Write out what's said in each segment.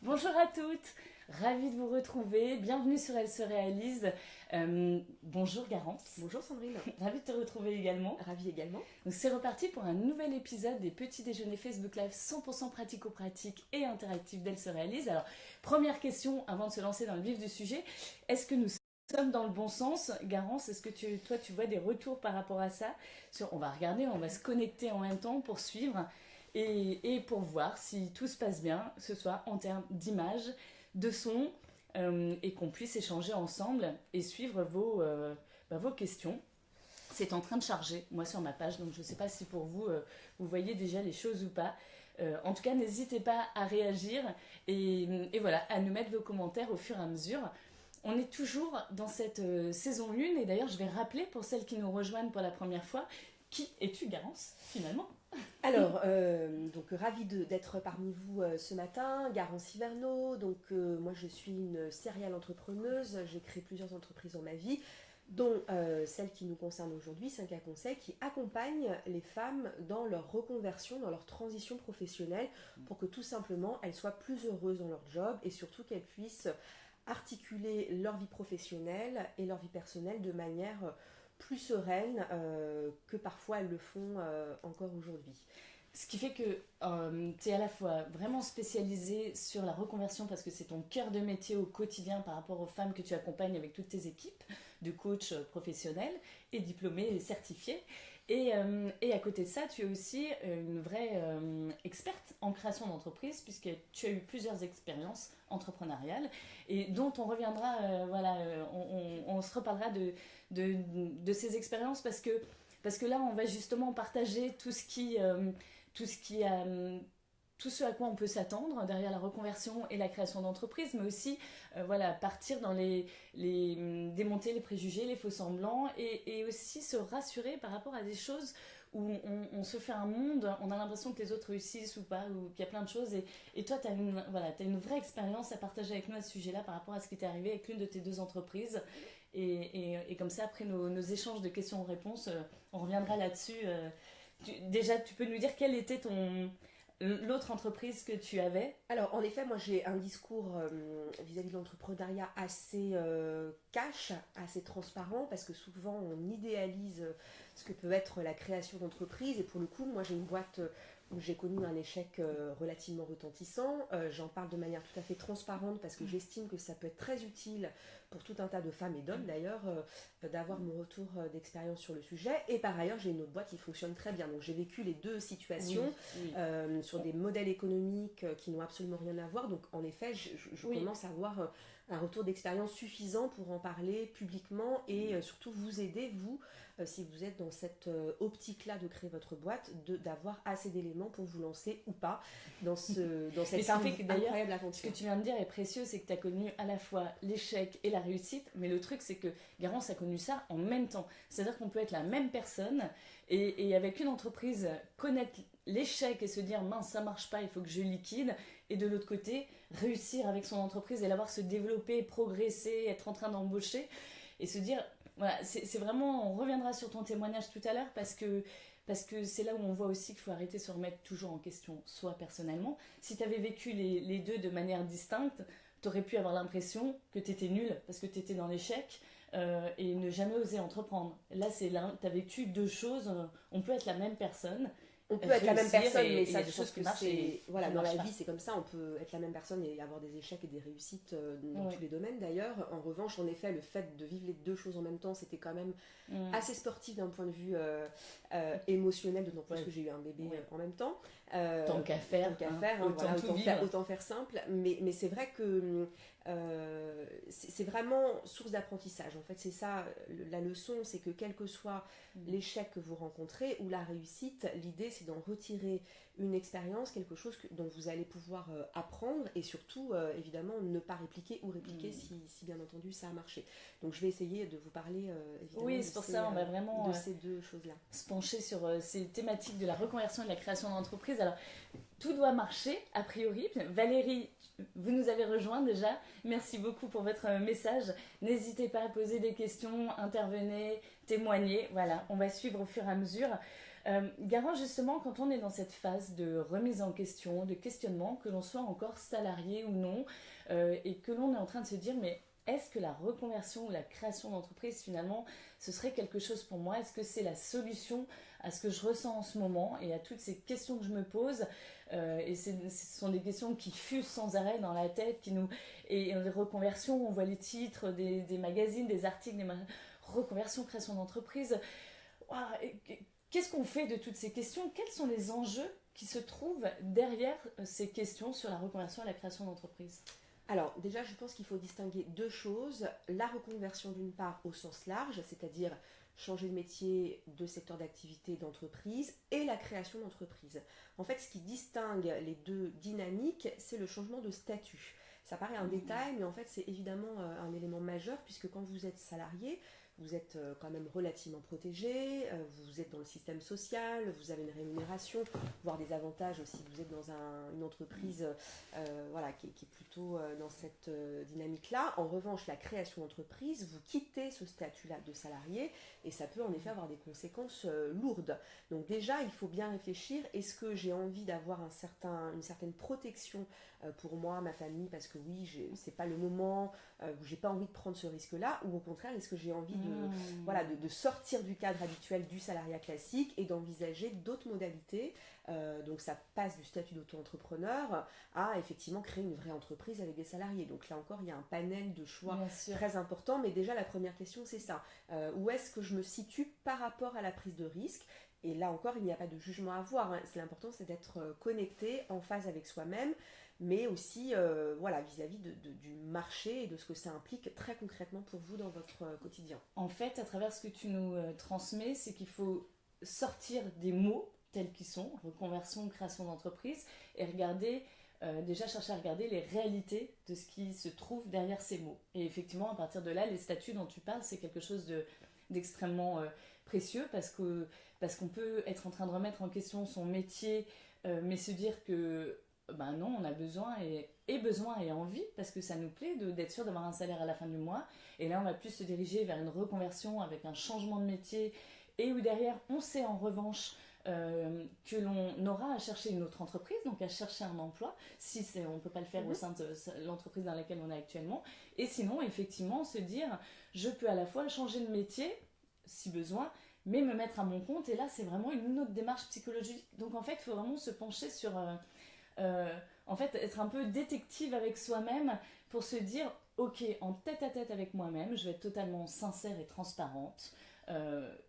Bonjour à toutes, ravie de vous retrouver, bienvenue sur Elle se réalise. Bonjour Garance. Bonjour Sandrine. Ravie de te retrouver également. Ravie également. Donc c'est reparti pour un nouvel épisode des petits déjeuners Facebook Live 100% pratico-pratique et interactif d'Elle se réalise. Alors, première question avant de se lancer dans le vif du sujet, est-ce que nous sommes dans le bon sens? Garance, est-ce que toi tu vois des retours par rapport à ça? On va regarder, on va se connecter en même temps pour suivre et pour voir si tout se passe bien, que ce soit en termes d'image, de son, et qu'on puisse échanger ensemble et suivre vos questions. C'est en train de charger, moi sur ma page, donc je ne sais pas si pour vous, vous voyez déjà les choses ou pas. En tout cas, n'hésitez pas à réagir et voilà, à nous mettre vos commentaires au fur et à mesure. On est toujours dans cette saison 1 et d'ailleurs, je vais rappeler pour celles qui nous rejoignent pour la première fois, qui es-tu, Garance, finalement? Alors, donc ravie d'être parmi vous ce matin, Garance Hiverneau. Donc, moi, je suis une serial entrepreneuse. J'ai créé plusieurs entreprises dans ma vie, dont celle qui nous concerne aujourd'hui, 5A Conseil, qui accompagne les femmes dans leur reconversion, dans leur transition professionnelle, pour que tout simplement elles soient plus heureuses dans leur job et surtout qu'elles puissent articuler leur vie professionnelle et leur vie personnelle de manière plus sereine que parfois elles le font encore aujourd'hui. Ce qui fait que tu es à la fois vraiment spécialisée sur la reconversion parce que c'est ton cœur de métier au quotidien par rapport aux femmes que tu accompagnes avec toutes tes équipes de coachs professionnels et diplômés et certifiés. Et à côté de ça, tu es aussi une vraie experte en création d'entreprise puisque tu as eu plusieurs expériences entrepreneuriales et dont on reviendra, on se reparlera de ces expériences parce que là, on va justement partager tout ce à quoi on peut s'attendre derrière la reconversion et la création d'entreprise, mais aussi partir dans démonter les préjugés, les faux semblants et aussi se rassurer par rapport à des choses où on se fait un monde, on a l'impression que les autres réussissent ou pas, ou qu'il y a plein de choses et toi t'as une vraie expérience à partager avec nous à ce sujet-là par rapport à ce qui t'est arrivé avec l'une de tes 2 entreprises et comme ça après nos échanges de questions-réponses, on reviendra là-dessus. Déjà, tu peux nous dire quelle était l'autre entreprise que tu avais? Alors, en effet, moi j'ai un discours vis-à-vis de l'entrepreneuriat assez cash, assez transparent, parce que souvent on idéalise ce que peut être la création d'entreprise. Et pour le coup, moi j'ai une boîte où j'ai connu un échec relativement retentissant. J'en parle de manière tout à fait transparente parce que j'estime que ça peut être très utile pour tout un tas de femmes et d'hommes d'ailleurs d'avoir mon retour d'expérience sur le sujet. Et par ailleurs, j'ai une autre boîte qui fonctionne très bien. Donc j'ai vécu les 2 situations sur des modèles économiques qui n'ont absolument rien à voir. Donc en effet, je commence à avoir un retour d'expérience suffisant pour en parler publiquement et surtout vous aider, vous, si vous êtes dans cette optique-là de créer votre boîte, d'avoir assez d'éléments pour vous lancer ou pas dans cette incroyable aventure. Ce que tu viens de dire est précieux, c'est que tu as connu à la fois l'échec et la réussite, mais le truc c'est que Garance a connu ça en même temps. C'est-à-dire qu'on peut être la même personne et avec une entreprise connaître l'échec et se dire mince ça marche pas, il faut que je liquide, et de l'autre côté réussir avec son entreprise et la voir se développer, progresser, être en train d'embaucher et se dire voilà, c'est vraiment, on reviendra sur ton témoignage tout à l'heure parce que c'est là où on voit aussi qu'il faut arrêter de se remettre toujours en question soi personnellement. Si tu avais vécu les 2 de manière distincte, tu aurais pu avoir l'impression que tu étais nul parce que tu étais dans l'échec et ne jamais oser entreprendre. Là, tu as vécu 2 choses, on peut être la même personne. On peut être la même personne, mais ça, je pense que voilà, dans la vie, c'est comme ça. On peut être la même personne et avoir des échecs et des réussites dans tous les domaines d'ailleurs. En revanche, en effet, le fait de vivre les 2 choses en même temps, c'était quand même assez sportif d'un point de vue émotionnel, d'autant plus que j'ai eu un bébé en même temps. Tant qu'à faire, autant faire simple. Mais c'est vrai que c'est vraiment source d'apprentissage. En fait, c'est ça, la leçon, c'est que quel que soit l'échec que vous rencontrez ou la réussite, l'idée c'est d'en retirer une expérience, quelque chose dont vous allez pouvoir apprendre et surtout évidemment ne pas répliquer ou répliquer si bien entendu ça a marché. Donc je vais essayer de vous parler évidemment c'est pour ça, on va vraiment de ces 2 choses-là. Se pencher sur ces thématiques de la reconversion et de la création d'entreprise. Alors tout doit marcher a priori. Valérie, vous nous avez rejoint déjà. Merci beaucoup pour votre message. N'hésitez pas à poser des questions, intervenez, témoigner. Voilà, on va suivre au fur et à mesure. Garance, justement, quand on est dans cette phase de remise en question, de questionnement, que l'on soit encore salarié ou non, et que l'on est en train de se dire, mais est-ce que la reconversion ou la création d'entreprise, finalement, ce serait quelque chose pour moi? Est-ce que c'est la solution à ce que je ressens en ce moment et à toutes ces questions que je me pose? Et ce sont des questions qui fusent sans arrêt dans la tête, et les reconversions, on voit les titres des magazines, des articles, reconversion, création d'entreprise. Waouh, qu'est-ce qu'on fait de toutes ces questions? Quels sont les enjeux qui se trouvent derrière ces questions sur la reconversion et la création d'entreprise? Alors déjà, je pense qu'il faut distinguer deux choses. La reconversion d'une part au sens large, c'est-à-dire changer de métier, de secteur d'activité, d'entreprise, et la création d'entreprise. En fait, ce qui distingue les deux dynamiques, c'est le changement de statut. Ça paraît un détail, mais en fait, c'est évidemment un élément majeur, puisque quand vous êtes salarié, vous êtes quand même relativement protégé, vous êtes dans le système social, vous avez une rémunération, voire des avantages aussi. Vous êtes dans une entreprise voilà, qui est plutôt dans cette dynamique-là. En revanche, la création d'entreprise, vous quittez ce statut-là de salarié et ça peut en effet avoir des conséquences lourdes. Donc déjà, il faut bien réfléchir, est-ce que j'ai envie d'avoir une certaine protection pour moi, ma famille, parce que oui, c'est pas le moment où j'ai pas envie de prendre ce risque-là, ou au contraire, est-ce que j'ai envie de sortir du cadre habituel du salariat classique et d'envisager d'autres modalités. Donc ça passe du statut d'auto-entrepreneur à effectivement créer une vraie entreprise avec des salariés. Donc là encore, il y a un panel de choix très important, mais déjà la première question c'est ça. Où est-ce que je me situe par rapport à la prise de risque? Et là encore, il n'y a pas de jugement à avoir. L'important c'est d'être connecté, en phase avec soi-même, mais aussi vis-à-vis du marché et de ce que ça implique très concrètement pour vous dans votre quotidien. En fait, à travers ce que tu nous transmets, c'est qu'il faut sortir des mots tels qu'ils sont, reconversion, création d'entreprise, et déjà chercher à regarder les réalités de ce qui se trouve derrière ces mots. Et effectivement, à partir de là, les statuts dont tu parles, c'est quelque chose d'extrêmement précieux, parce qu'on peut être en train de remettre en question son métier, mais se dire que ben non, on a besoin et envie, parce que ça nous plaît d'être sûr d'avoir un salaire à la fin du mois. Et là, on va plus se diriger vers une reconversion avec un changement de métier, et où derrière, on sait en revanche que l'on aura à chercher une autre entreprise, donc à chercher un emploi, si on ne peut pas le faire au sein de l'entreprise dans laquelle on est actuellement. Et sinon, effectivement, se dire, je peux à la fois changer de métier, si besoin, mais me mettre à mon compte. Et là, c'est vraiment une autre démarche psychologique. Donc en fait, il faut vraiment se pencher sur... en fait, être un peu détective avec soi-même pour se dire, ok, en tête-à-tête avec moi-même, je vais être totalement sincère et transparente,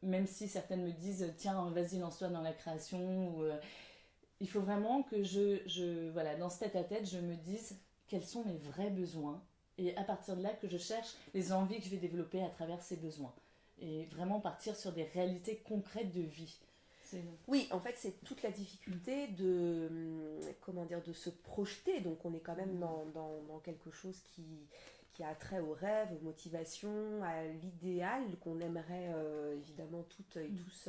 même si certaines me disent, tiens, vas-y, lance-toi dans la création, il faut vraiment que voilà, dans ce tête-à-tête, je me dise quels sont mes vrais besoins, et à partir de là, que je cherche les envies que je vais développer à travers ces besoins, et vraiment partir sur des réalités concrètes de vie. Oui, en fait, c'est toute la difficulté de se projeter. Donc, on est quand même dans quelque chose qui a trait au rêve, aux motivations, à l'idéal qu'on aimerait évidemment toutes et tous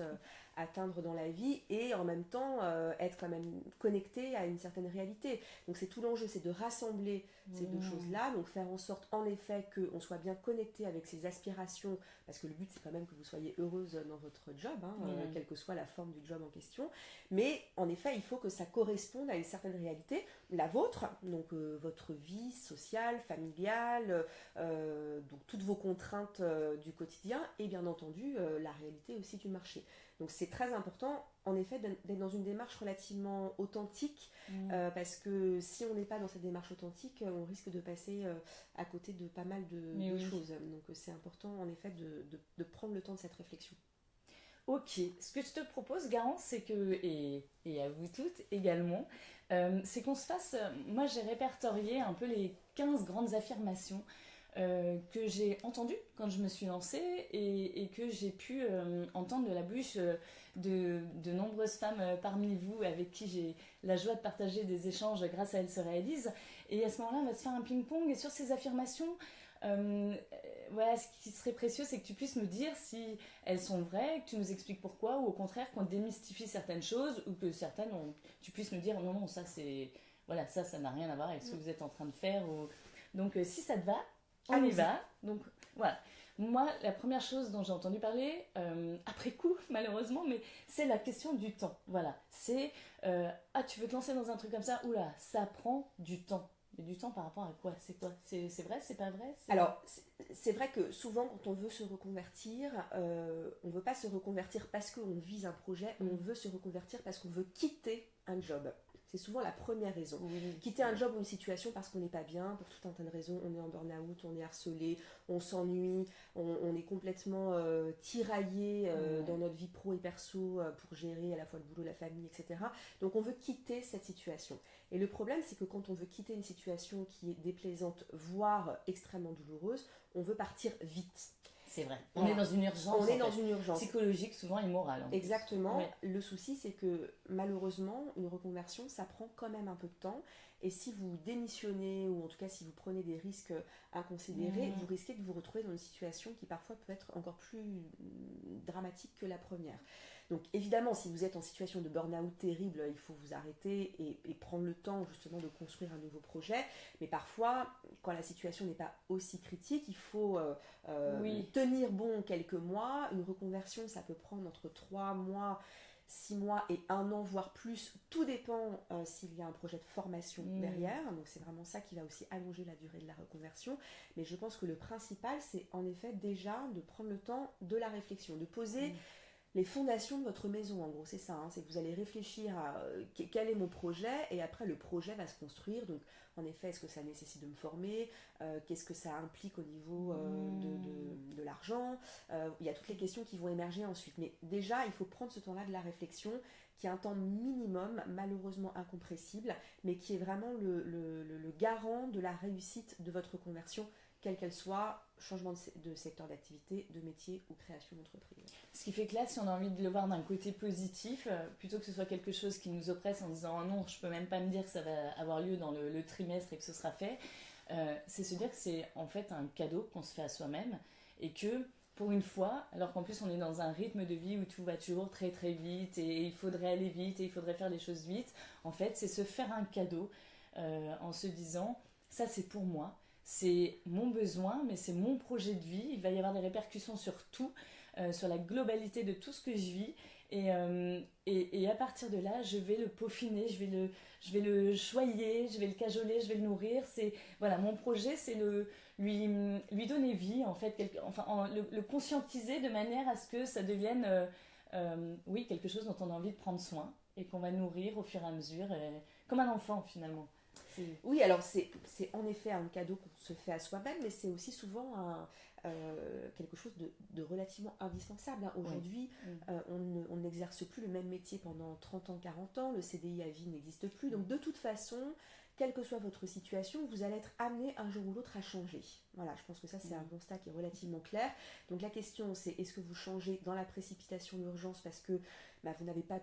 atteindre dans la vie, et en même temps être quand même connecté à une certaine réalité. Donc c'est tout l'enjeu, c'est de rassembler ces deux choses-là, donc faire en sorte en effet qu'on soit bien connecté avec ses aspirations, parce que le but c'est quand même que vous soyez heureuse dans votre job, quelle que soit la forme du job en question, mais en effet il faut que ça corresponde à une certaine réalité, la vôtre, donc votre vie sociale, familiale, donc toutes vos contraintes du quotidien, et bien entendu la réalité aussi du marché. Donc c'est très important, en effet, d'être dans une démarche relativement authentique, parce que si on n'est pas dans cette démarche authentique, on risque de passer à côté de pas mal de choses. Donc c'est important, en effet, de prendre le temps de cette réflexion. Ok, ce que je te propose, Garance, c'est que, et à vous toutes également, c'est qu'on se fasse... Moi, j'ai répertorié un peu les 15 grandes affirmations que j'ai entendu quand je me suis lancée, et que j'ai pu entendre de la bouche de nombreuses femmes parmi vous avec qui j'ai la joie de partager des échanges grâce à Elle se réalise. Et à ce moment-là, on va se faire un ping-pong, et sur ces affirmations, voilà, ce qui serait précieux, c'est que tu puisses me dire si elles sont vraies, que tu nous expliques pourquoi, ou au contraire qu'on démystifie certaines choses, ou que certaines, tu puisses me dire non, ça c'est... Voilà, ça n'a rien à voir avec ce que vous êtes en train de faire. Donc si ça te va, On y Allons-y. va. Donc voilà. Moi, la première chose dont j'ai entendu parler, après coup, malheureusement, mais c'est la question du temps. Voilà. C'est, ah, tu veux te lancer dans un truc comme ça? Oula, ça prend du temps. Mais du temps par rapport à quoi? C'est quoi? C'est vrai? C'est pas vrai? Alors, c'est vrai que souvent, quand on veut se reconvertir, on ne veut pas se reconvertir parce qu'on vise un projet, on veut se reconvertir parce qu'on veut quitter un job. C'est souvent la première raison. Oui. Quitter un job ou une situation parce qu'on n'est pas bien, pour tout un tas de raisons. On est en burn-out, on est harcelé, on s'ennuie, on est complètement tiraillé dans notre vie pro et perso pour gérer à la fois le boulot, la famille, etc. Donc on veut quitter cette situation. Et le problème, c'est que quand on veut quitter une situation qui est déplaisante, voire extrêmement douloureuse, on veut partir vite. C'est vrai. On Voilà. est dans une urgence. On est dans une urgence. Psychologique, souvent, et morale. Exactement. Ouais. Le souci, c'est que malheureusement, une reconversion, ça prend quand même un peu de temps. Et si vous démissionnez, ou en tout cas si vous prenez des risques inconsidérés, vous risquez de vous retrouver dans une situation qui parfois peut être encore plus dramatique que la première. Donc évidemment, si vous êtes en situation de burn-out terrible, il faut vous arrêter et prendre le temps justement de construire un nouveau projet. Mais parfois, quand la situation n'est pas aussi critique, il faut tenir bon quelques mois. Une reconversion, ça peut prendre entre 3 mois, 6 mois et 1 an, voire plus. Tout dépend s'il y a un projet de formation derrière. Donc c'est vraiment ça qui va aussi allonger la durée de la reconversion. Mais je pense que le principal, c'est en effet déjà de prendre le temps de la réflexion, de poser les fondations de votre maison, en gros, c'est ça. C'est que vous allez réfléchir à quel est mon projet, et après le projet va se construire. Donc, en effet, est-ce que ça nécessite de me former? Qu'est-ce que ça implique au niveau de l'argent? Il y a toutes les questions qui vont émerger ensuite. Mais déjà, il faut prendre ce temps-là de la réflexion, qui est un temps minimum, malheureusement incompressible, mais qui est vraiment le garant de la réussite de votre conversion, quelle qu'elle soit, changement de secteur d'activité, de métier ou création d'entreprise. Ce qui fait que là, si on a envie de le voir d'un côté positif, plutôt que ce soit quelque chose qui nous oppresse en disant oh non, je peux même pas me dire que ça va avoir lieu dans le trimestre et que ce sera fait, c'est se dire que c'est en fait un cadeau qu'on se fait à soi-même et que pour une fois, alors qu'en plus on est dans un rythme de vie où tout va toujours très très vite et il faudrait aller vite et il faudrait faire les choses vite, en fait c'est se faire un cadeau en se disant ça c'est pour moi. C'est mon besoin, mais c'est mon projet de vie. Il va y avoir des répercussions sur tout, sur la globalité de tout ce que je vis. Et à partir de là, je vais le peaufiner, je vais le choyer, je vais le cajoler, je vais le nourrir. Voilà, mon projet, c'est lui donner vie, en fait, le conscientiser de manière à ce que ça devienne oui, quelque chose dont on a envie de prendre soin et qu'on va nourrir au fur et à mesure, comme un enfant finalement. Oui, alors c'est en effet un cadeau qu'on se fait à soi-même, mais c'est aussi souvent quelque chose de relativement indispensable. Aujourd'hui, on n'exerce plus le même métier pendant 30 ans, 40 ans, le CDI à vie n'existe plus, donc de toute façon, quelle que soit votre situation, vous allez être amené un jour ou l'autre à changer. Voilà, je pense que ça c'est un constat qui est relativement clair. Donc la question c'est, est-ce que vous changez dans la précipitation, l'urgence parce que vous n'avez pas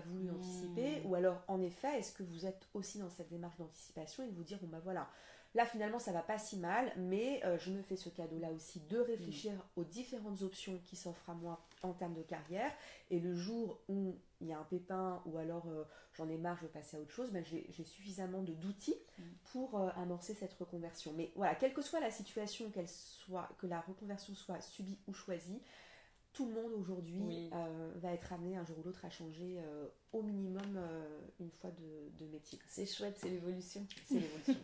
voulu anticiper, ou alors en effet, est-ce que vous êtes aussi dans cette démarche d'anticipation et de vous dire, bon voilà, là finalement ça va pas si mal, mais je me fais ce cadeau-là aussi de réfléchir aux différentes options qui s'offrent à moi en termes de carrière, et le jour où il y a un pépin, ou alors j'en ai marre, je veux passer à autre chose, j'ai suffisamment d'outils pour amorcer cette reconversion. Mais voilà, quelle que soit la situation, que la reconversion soit subie ou choisie, tout le monde aujourd'hui va être amené un jour ou l'autre à changer au minimum une fois de métier. C'est chouette, c'est l'évolution. C'est l'évolution.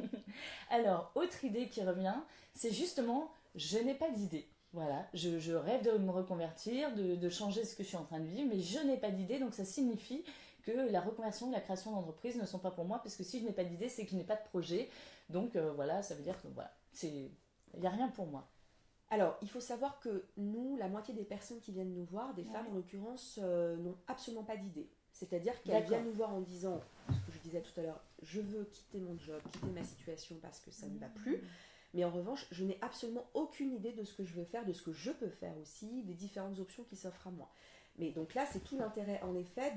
Alors, autre idée qui revient, c'est justement, je n'ai pas d'idée. Voilà, je rêve de me reconvertir, de changer ce que je suis en train de vivre, mais je n'ai pas d'idée, donc ça signifie que la reconversion, la création d'entreprise ne sont pas pour moi, parce que si je n'ai pas d'idée, c'est que je n'ai pas de projet. Donc voilà, ça veut dire que voilà, il n'y a rien pour moi. Alors, il faut savoir que nous, la moitié des personnes qui viennent nous voir, des femmes en l'occurrence, n'ont absolument pas d'idée. C'est-à-dire qu'elles viennent nous voir en disant, ce que je disais tout à l'heure, je veux quitter mon job, quitter ma situation parce que ça ne va plus. Mais en revanche, je n'ai absolument aucune idée de ce que je veux faire, de ce que je peux faire aussi, des différentes options qui s'offrent à moi. Mais donc là, c'est tout l'intérêt, en effet,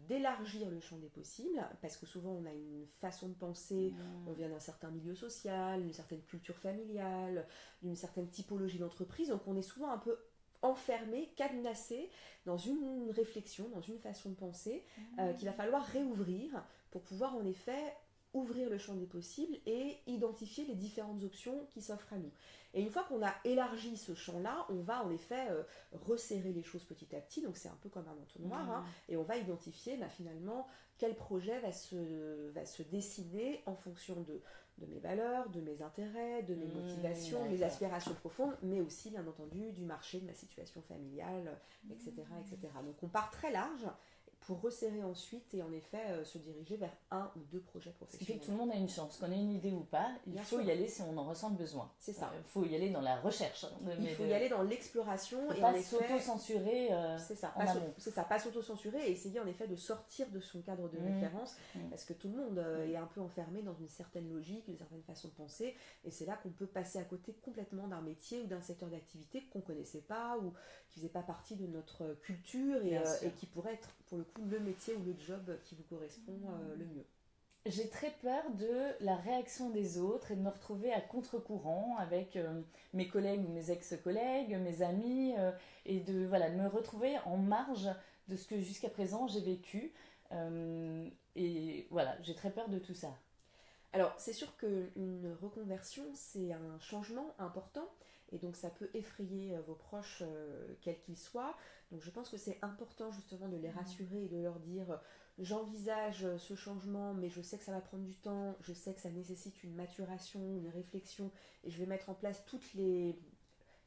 d'élargir le champ des possibles, parce que souvent, on a une façon de penser, on vient d'un certain milieu social, d'une certaine culture familiale, d'une certaine typologie d'entreprise, donc on est souvent un peu enfermé, cadenassé dans une réflexion, dans une façon de penser, qu'il va falloir réouvrir pour pouvoir, en effet, ouvrir le champ des possibles et identifier les différentes options qui s'offrent à nous. Et une fois qu'on a élargi ce champ-là, on va en effet resserrer les choses petit à petit, donc c'est un peu comme un entonnoir, hein, et on va identifier finalement quel projet va se dessiner en fonction de mes valeurs, de mes intérêts, de mes motivations, de mes aspirations profondes, mais aussi bien entendu du marché, de ma situation familiale, etc., etc. Donc on part très large pour resserrer ensuite et en effet se diriger vers un ou deux projets professionnels. Ce qui fait que tout le monde a une chance, qu'on ait une idée ou pas, il faut y aller si on en ressent le besoin. C'est ça. Il faut y aller dans la recherche. Il faut y aller dans l'exploration et pas en effet s'auto-censurer c'est ça, en amont. C'est ça, pas s'auto-censurer et essayer en effet de sortir de son cadre de référence parce que tout le monde est un peu enfermé dans une certaine logique, une certaine façon de penser et c'est là qu'on peut passer à côté complètement d'un métier ou d'un secteur d'activité qu'on connaissait pas ou qui faisait pas partie de notre culture et qui pourrait être pour le coup le métier ou le job qui vous correspond le mieux. J'ai très peur de la réaction des autres et de me retrouver à contre-courant avec mes collègues ou mes ex-collègues, mes amis, et de me retrouver en marge de ce que jusqu'à présent j'ai vécu. Et voilà, j'ai très peur de tout ça. Alors, c'est sûr qu'une reconversion, c'est un changement important et donc ça peut effrayer vos proches, quels qu'ils soient. Donc, je pense que c'est important justement de les rassurer et de leur dire j'envisage ce changement, mais je sais que ça va prendre du temps, je sais que ça nécessite une maturation, une réflexion et je vais mettre en place toutes les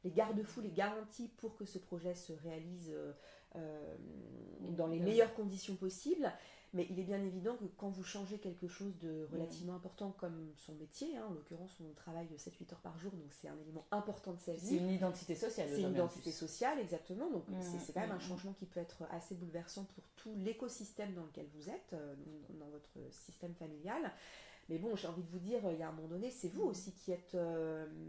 garde-fous, les garanties pour que ce projet se réalise dans les meilleures conditions possibles. Mais il est bien évident que quand vous changez quelque chose de relativement important comme son métier, en l'occurrence on travaille 7-8 heures par jour, donc c'est un élément important de sa vie. C'est une identité sociale. C'est une identité sociale, exactement. Donc c'est quand même un changement qui peut être assez bouleversant pour tout l'écosystème dans lequel vous êtes, dans votre système familial. Mais bon, j'ai envie de vous dire, il y a un moment donné, c'est vous aussi qui êtes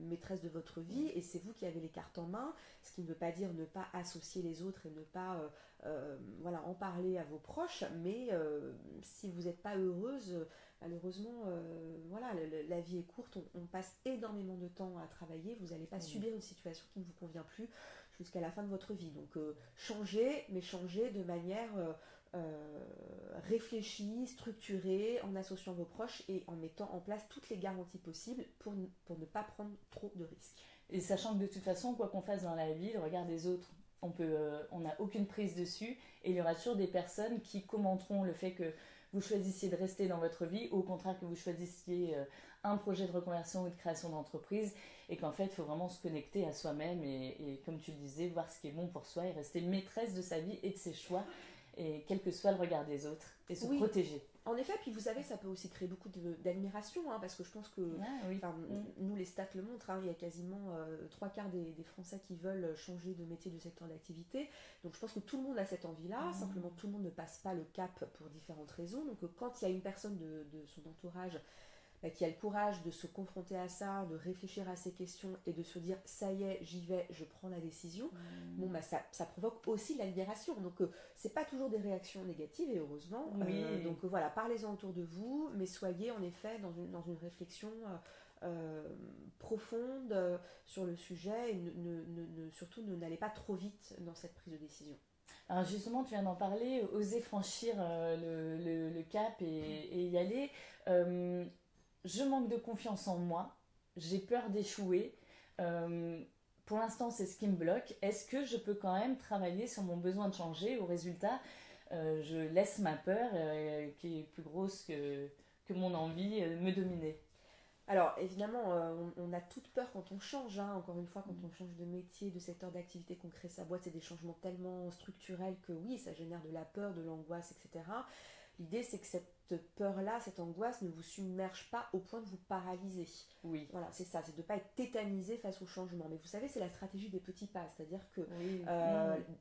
maîtresse de votre vie et c'est vous qui avez les cartes en main, ce qui ne veut pas dire ne pas associer les autres et ne pas en parler à vos proches, mais si vous n'êtes pas heureuse, malheureusement, la vie est courte, on passe énormément de temps à travailler, vous n'allez pas subir une situation qui ne vous convient plus jusqu'à la fin de votre vie. Donc changez, mais changez de manière réfléchie, structurée, en associant vos proches et en mettant en place toutes les garanties possibles pour ne pas prendre trop de risques. Et sachant que de toute façon, quoi qu'on fasse dans la vie, le regard des autres, on n'a aucune prise dessus et il y aura toujours des personnes qui commenteront le fait que vous choisissiez de rester dans votre vie ou au contraire que vous choisissiez un projet de reconversion ou de création d'entreprise et qu'en fait il faut vraiment se connecter à soi-même et comme tu le disais, voir ce qui est bon pour soi et rester maîtresse de sa vie et de ses choix et quel que soit le regard des autres et se protéger. En effet, puis vous savez, ça peut aussi créer beaucoup d'admiration, parce que je pense que, nous les stats le montrent, il y a quasiment 3/4 des Français qui veulent changer de métier, de secteur d'activité. Donc je pense que tout le monde a cette envie-là, simplement tout le monde ne passe pas le cap pour différentes raisons. Donc quand il y a une personne de son entourage qui a le courage de se confronter à ça, de réfléchir à ces questions et de se dire ça y est, j'y vais, je prends la décision, ça provoque aussi la libération. Donc c'est pas toujours des réactions négatives et heureusement. Donc voilà, parlez-en autour de vous, mais soyez en effet dans une réflexion profonde sur le sujet et surtout n'allez pas trop vite dans cette prise de décision. Alors justement, tu viens d'en parler, oser franchir le cap et y aller. Je manque de confiance en moi, j'ai peur d'échouer. Pour l'instant, c'est ce qui me bloque. Est-ce que je peux quand même travailler sur mon besoin de changer? Au résultat, je laisse ma peur, qui est plus grosse que mon envie, me dominer. Alors évidemment, on a toute peur quand on change, encore une fois, quand on change de métier, de secteur d'activité, qu'on crée sa boîte, c'est des changements tellement structurels que oui, ça génère de la peur, de l'angoisse, etc. L'idée, c'est que cette peur-là, cette angoisse ne vous submerge pas au point de vous paralyser. Oui. Voilà, c'est ça, c'est de ne pas être tétanisé face au changement. Mais vous savez, c'est la stratégie des petits pas, c'est-à-dire que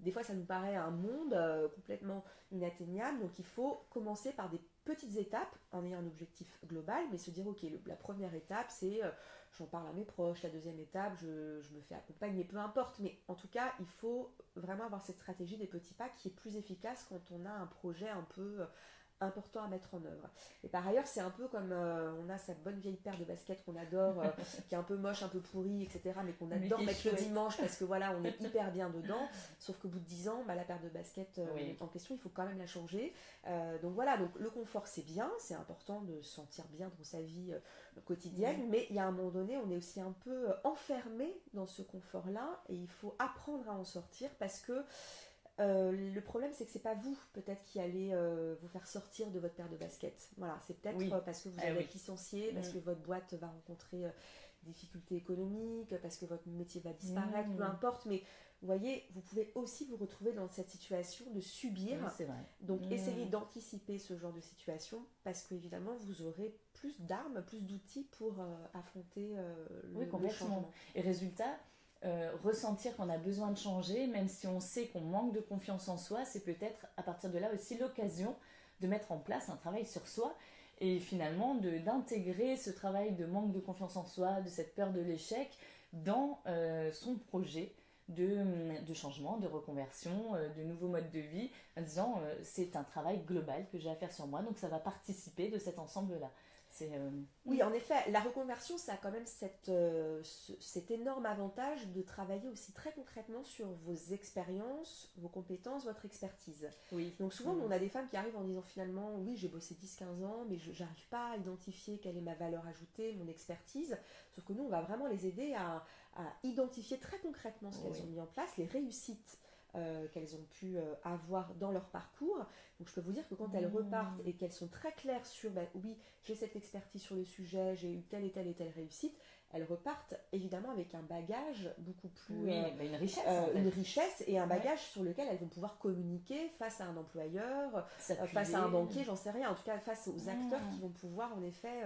des fois, ça nous paraît un monde complètement inatteignable, donc il faut commencer par des petites étapes en ayant un objectif global, mais se dire, ok, la première étape, c'est j'en parle à mes proches, la deuxième étape, je me fais accompagner, peu importe, mais en tout cas, il faut vraiment avoir cette stratégie des petits pas qui est plus efficace quand on a un projet un peu important à mettre en œuvre. Et par ailleurs, c'est un peu comme on a cette bonne vieille paire de baskets qu'on adore, qui est un peu moche, un peu pourrie, etc., mais qu'on adore mettre le dimanche parce que voilà, on est hyper bien dedans. Sauf qu'au bout de 10 ans, la paire de baskets en question, il faut quand même la changer. Donc voilà, donc le confort, c'est bien, c'est important de se sentir bien dans sa vie quotidienne, mais il y a un moment donné, on est aussi un peu enfermé dans ce confort-là et il faut apprendre à en sortir parce que le problème, c'est que c'est pas vous, peut-être, qui allez vous faire sortir de votre paire de baskets. Voilà, c'est peut-être parce que vous allez être licencié, parce que votre boîte va rencontrer des difficultés économiques, parce que votre métier va disparaître, peu importe. Mais vous voyez, vous pouvez aussi vous retrouver dans cette situation de subir. Oui, c'est vrai. Donc, essayez d'anticiper ce genre de situation, parce qu'évidemment, vous aurez plus d'armes, plus d'outils pour affronter le changement. Et résultat, ressentir qu'on a besoin de changer, même si on sait qu'on manque de confiance en soi, c'est peut-être à partir de là aussi l'occasion de mettre en place un travail sur soi et finalement d'intégrer ce travail de manque de confiance en soi, de cette peur de l'échec dans son projet de changement, de reconversion, de nouveaux modes de vie, en disant c'est un travail global que j'ai à faire sur moi, donc ça va participer de cet ensemble-là. Oui, en effet, la reconversion, ça a quand même cet énorme avantage de travailler aussi très concrètement sur vos expériences, vos compétences, votre expertise. Oui. Donc souvent, on a des femmes qui arrivent en disant finalement, oui, j'ai bossé 10-15 ans, mais je n'arrive pas à identifier quelle est ma valeur ajoutée, mon expertise. Sauf que nous, on va vraiment les aider à identifier très concrètement ce qu'elles ont mis en place, les réussites qu'elles ont pu avoir dans leur parcours. Donc je peux vous dire que quand elles repartent et qu'elles sont très claires sur oui, j'ai cette expertise sur le sujet, j'ai eu telle et telle et telle réussite, elles repartent évidemment avec un bagage beaucoup plus une richesse une richesse et un bagage sur lequel elles vont pouvoir communiquer face à un employeur, face à un banquier, j'en sais rien, en tout cas face aux acteurs qui vont pouvoir en effet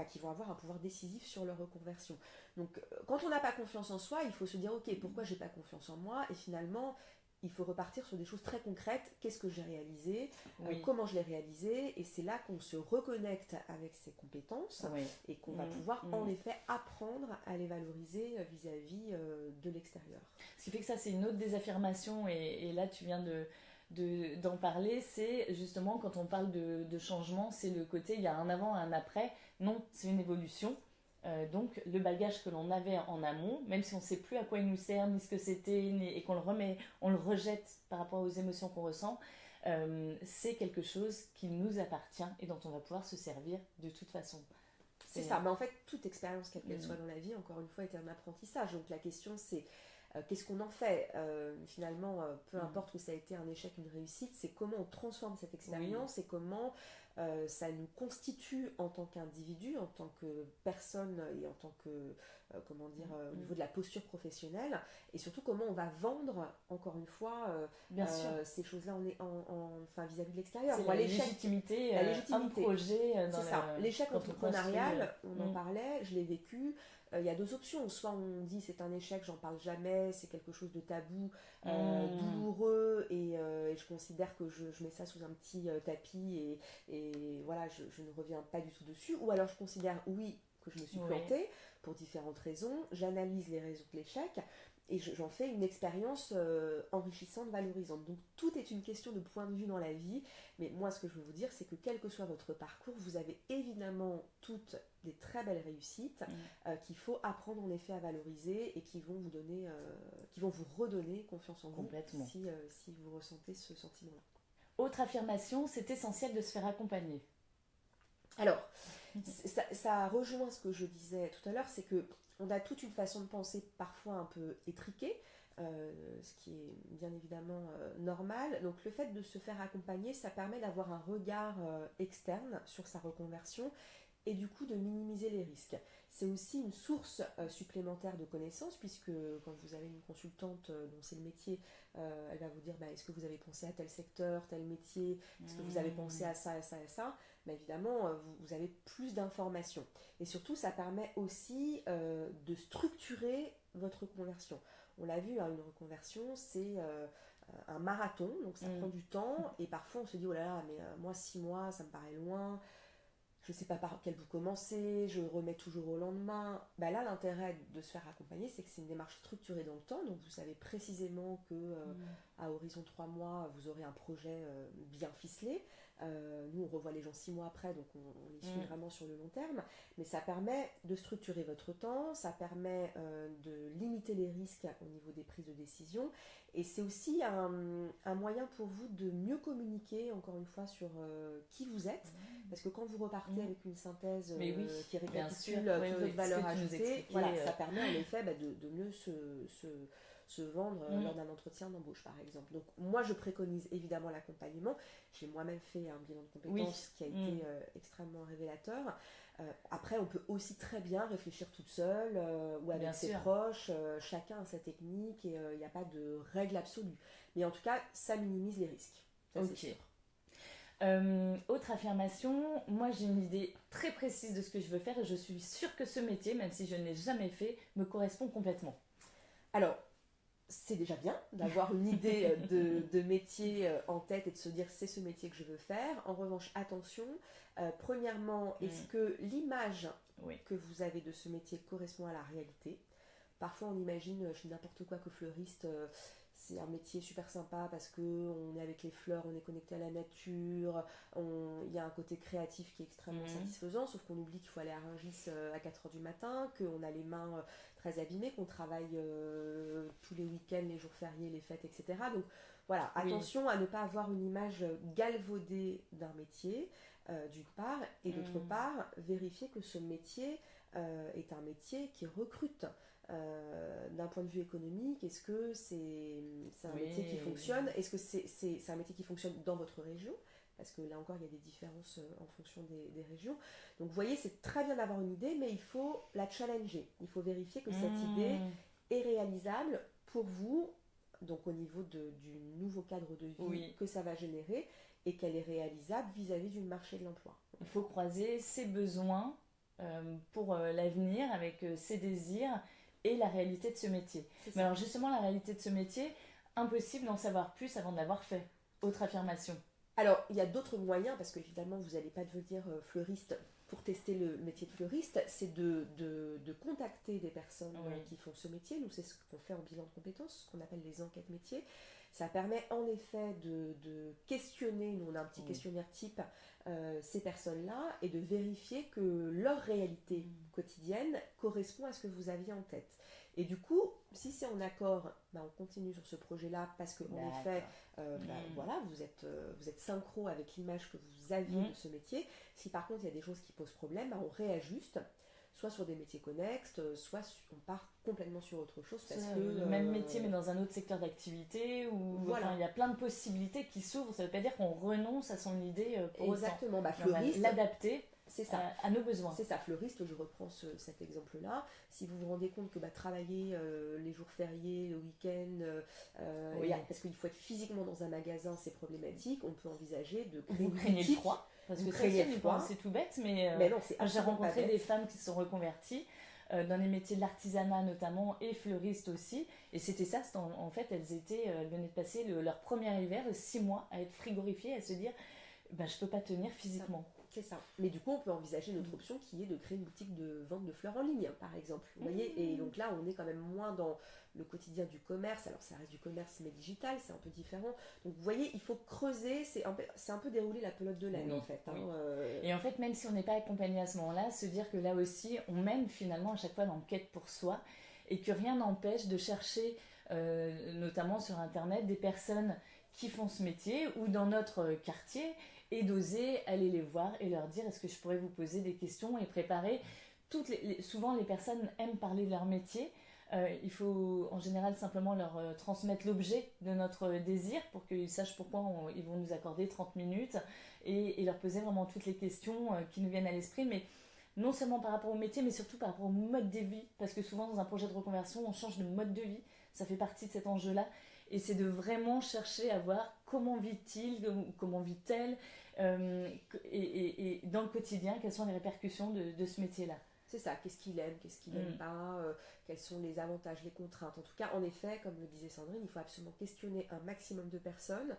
qui vont avoir un pouvoir décisif sur leur reconversion. Donc quand on n'a pas confiance en soi, il faut se dire ok, pourquoi j'ai pas confiance en moi, et finalement il faut repartir sur des choses très concrètes. Qu'est-ce que j'ai réalisé, comment je l'ai réalisé, et c'est là qu'on se reconnecte avec ses compétences et qu'on va pouvoir en effet apprendre à les valoriser vis-à-vis de l'extérieur. Ce qui fait que ça, c'est une autre des affirmations, et là tu viens d'en parler, c'est justement quand on parle de changement, c'est le côté il y a un avant et un après. Non, c'est une évolution. Donc le bagage que l'on avait en amont, même si on ne sait plus à quoi il nous sert, ni ce que c'était, et qu'on on le rejette par rapport aux émotions qu'on ressent, c'est quelque chose qui nous appartient et dont on va pouvoir se servir de toute façon. C'est ça, mais en fait toute expérience, quelle qu'elle soit dans la vie, encore une fois, est un apprentissage. Donc la question c'est qu'est-ce qu'on en fait finalement, peu importe où ça a été un échec, une réussite, c'est comment on transforme cette expérience et comment ça nous constitue en tant qu'individu, en tant que personne et en tant que, au niveau de la posture professionnelle, et surtout comment on va vendre, encore une fois, ces choses-là vis-à-vis de l'extérieur. C'est la légitimité, un projet. C'est ça, l'échec entrepreneurial, on en parlait, je l'ai vécu. Il y a deux options, soit on dit c'est un échec, j'en parle jamais, c'est quelque chose de tabou, douloureux, et je considère que je mets ça sous un petit tapis et voilà, je ne reviens pas du tout dessus. Ou alors je considère que je me suis plantée pour différentes raisons, j'analyse les raisons de l'échec et j'en fais une expérience enrichissante, valorisante. Donc tout est une question de point de vue dans la vie, mais moi ce que je veux vous dire, c'est que quel que soit votre parcours, vous avez évidemment toutes des très belles réussites qu'il faut apprendre en effet à valoriser et qui vont vous donner, qui vont vous redonner confiance en vous si vous ressentez ce sentiment-là. Autre affirmation, c'est essentiel de se faire accompagner. Alors, ça rejoint ce que je disais tout à l'heure, c'est que on a toute une façon de penser parfois un peu étriquée, ce qui est bien évidemment normal. Donc le fait de se faire accompagner, ça permet d'avoir un regard externe sur sa reconversion et du coup de minimiser les risques. C'est aussi une source supplémentaire de connaissances, puisque quand vous avez une consultante dont c'est le métier, elle va vous dire est-ce que vous avez pensé à tel secteur, tel métier, est-ce que vous avez pensé à ça, à ça, à ça. Évidemment, vous avez plus d'informations. Et surtout, ça permet aussi de structurer votre reconversion. On l'a vu, une reconversion, c'est un marathon, donc ça prend du temps, et parfois on se dit oh là là, mais moi 6 mois, ça me paraît loin. Je ne sais pas par quel bout commencer, je remets toujours au lendemain. Là, l'intérêt de se faire accompagner, c'est que c'est une démarche structurée dans le temps. Donc, vous savez précisément qu'à horizon 3 mois, vous aurez un projet bien ficelé. Nous, on revoit les gens 6 mois après, donc on les suit vraiment sur le long terme. Mais ça permet de structurer votre temps, ça permet de limiter les risques au niveau des prises de décision. Et c'est aussi un moyen pour vous de mieux communiquer, encore une fois, sur qui vous êtes. Parce que quand vous repartez avec une synthèse qui récapitule toute votre valeur ajoutée, ça permet en effet de mieux se vendre lors d'un entretien d'embauche, par exemple. Donc, moi, je préconise évidemment l'accompagnement. J'ai moi-même fait un bilan de compétences qui a été extrêmement révélateur. Après, on peut aussi très bien réfléchir toute seule ou avec ses proches. Chacun a sa technique et il n'y a pas de règle absolue. Mais en tout cas, ça minimise les risques. Ça, c'est sûr. Autre affirmation, moi j'ai une idée très précise de ce que je veux faire et je suis sûre que ce métier, même si je ne l'ai jamais fait, me correspond complètement. Alors, c'est déjà bien d'avoir une idée de métier en tête et de se dire c'est ce métier que je veux faire. En revanche, attention, premièrement, est-ce que l'image que vous avez de ce métier correspond à la réalité? Parfois on imagine, je dis n'importe quoi, que fleuriste, c'est un métier super sympa parce qu'on est avec les fleurs, on est connecté à la nature, il y a un côté créatif qui est extrêmement satisfaisant, sauf qu'on oublie qu'il faut aller à Rungis à 4h du matin, qu'on a les mains très abîmées, qu'on travaille tous les week-ends, les jours fériés, les fêtes, etc. Donc voilà, attention à ne pas avoir une image galvaudée d'un métier, d'une part, et d'autre part, vérifier que ce métier est un métier qui recrute. D'un point de vue économique, est-ce que c'est un métier qui fonctionne? Est-ce que c'est un métier qui fonctionne dans votre région? Parce que là encore, il y a des différences en fonction des régions. Donc vous voyez, c'est très bien d'avoir une idée, mais il faut la challenger. Il faut vérifier que cette idée est réalisable pour vous, donc au niveau du nouveau cadre de vie que ça va générer, et qu'elle est réalisable vis-à-vis du marché de l'emploi. Il faut croiser ses besoins pour l'avenir avec ses désirs et la réalité de ce métier. Mais alors justement, la réalité de ce métier, impossible d'en savoir plus avant de l'avoir fait. Autre affirmation. Alors, il y a d'autres moyens, parce qu'évidemment, vous n'allez pas devenir fleuriste pour tester le métier de fleuriste, c'est de contacter des personnes qui font ce métier. Nous, c'est ce qu'on fait en bilan de compétences, ce qu'on appelle les enquêtes métiers. Ça permet en effet de questionner, nous on a un petit questionnaire type, ces personnes-là, et de vérifier que leur réalité quotidienne correspond à ce que vous aviez en tête. Et du coup, si c'est en accord, on continue sur ce projet-là parce qu'en effet, voilà, vous êtes synchro avec l'image que vous aviez de ce métier. Si par contre il y a des choses qui posent problème, on réajuste, soit sur des métiers connexes, soit on part complètement sur autre chose. Parce que le même métier mais dans un autre secteur d'activité, ou il y a plein de possibilités qui s'ouvrent. Ça ne veut pas dire qu'on renonce à son idée pour exactement, fleuriste, l'adapter. C'est ça. À nos besoins. C'est ça, fleuriste, je reprends cet exemple-là. Si vous vous rendez compte que travailler les jours fériés, le week-end, parce qu'il faut être physiquement dans un magasin, c'est problématique, on peut envisager de créer vous craignez le froid, parce que c'est tout bête, mais non, j'ai rencontré des femmes qui se sont reconverties dans les métiers de l'artisanat notamment, et fleuristes aussi, et c'était ça, en fait, elles venaient de passer leur premier hiver, 6 mois, à être frigorifiées, à se dire, je peux pas tenir physiquement. C'est ça. Mais du coup, on peut envisager une autre option qui est de créer une boutique de vente de fleurs en ligne, par exemple. Vous voyez, et donc là, on est quand même moins dans le quotidien du commerce. Alors, ça reste du commerce, mais digital, c'est un peu différent. Donc, vous voyez, il faut creuser. C'est un peu dérouler la pelote de laine, en fait. Et en fait, même si on n'est pas accompagné à ce moment-là, se dire que là aussi, on mène finalement à chaque fois l'enquête pour soi et que rien n'empêche de chercher, notamment sur Internet, des personnes qui font ce métier ou dans notre quartier, et d'oser aller les voir et leur dire est-ce que je pourrais vous poser des questions et préparer souvent les personnes aiment parler de leur métier, il faut en général simplement leur transmettre l'objet de notre désir pour qu'ils sachent pourquoi ils vont nous accorder 30 minutes et leur poser vraiment toutes les questions qui nous viennent à l'esprit, mais non seulement par rapport au métier mais surtout par rapport au mode de vie, parce que souvent dans un projet de reconversion on change de mode de vie, ça fait partie de cet enjeu-là. Et c'est de vraiment chercher à voir comment vit-il, comment vit-elle, et dans le quotidien, quelles sont les répercussions de ce métier-là. C'est ça, qu'est-ce qu'il aime, qu'est-ce qu'il n'aime pas, quels sont les avantages, les contraintes. En tout cas, en effet, comme le disait Sandrine, il faut absolument questionner un maximum de personnes.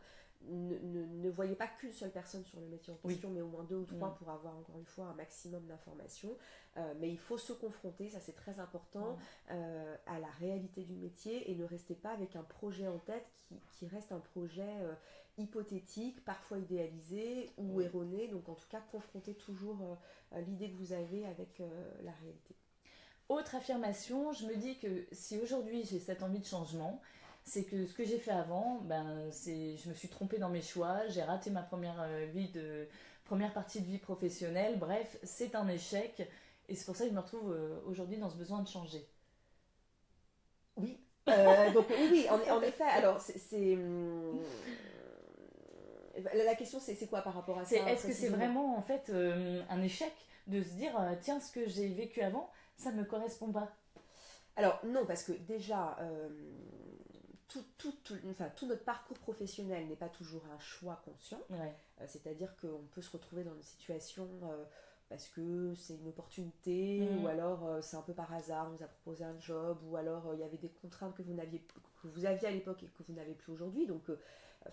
Ne voyez pas qu'une seule personne sur le métier en question, mais au moins 2 ou 3 pour avoir encore une fois un maximum d'informations. Mais il faut se confronter, ça c'est très important, à la réalité du métier et ne restez pas avec un projet en tête qui reste un projet hypothétique, parfois idéalisée ou erronée, donc en tout cas confronter toujours l'idée que vous avez avec la réalité. Autre affirmation, je me dis que si aujourd'hui j'ai cette envie de changement, c'est que ce que j'ai fait avant, je me suis trompée dans mes choix, j'ai raté ma première partie de vie professionnelle, bref, c'est un échec et c'est pour ça que je me retrouve aujourd'hui dans ce besoin de changer. Oui, donc oui, en effet, alors la question c'est quoi par rapport à ça? Est-ce que c'est vraiment en fait un échec de se dire tiens, ce que j'ai vécu avant, ça ne me correspond pas? Alors non, parce que déjà, tout notre parcours professionnel n'est pas toujours un choix conscient. Ouais. C'est-à-dire qu'on peut se retrouver dans une situation parce que c'est une opportunité, ou alors c'est un peu par hasard, on nous a proposé un job, ou alors il y avait des contraintes que vous aviez à l'époque et que vous n'avez plus aujourd'hui. Donc,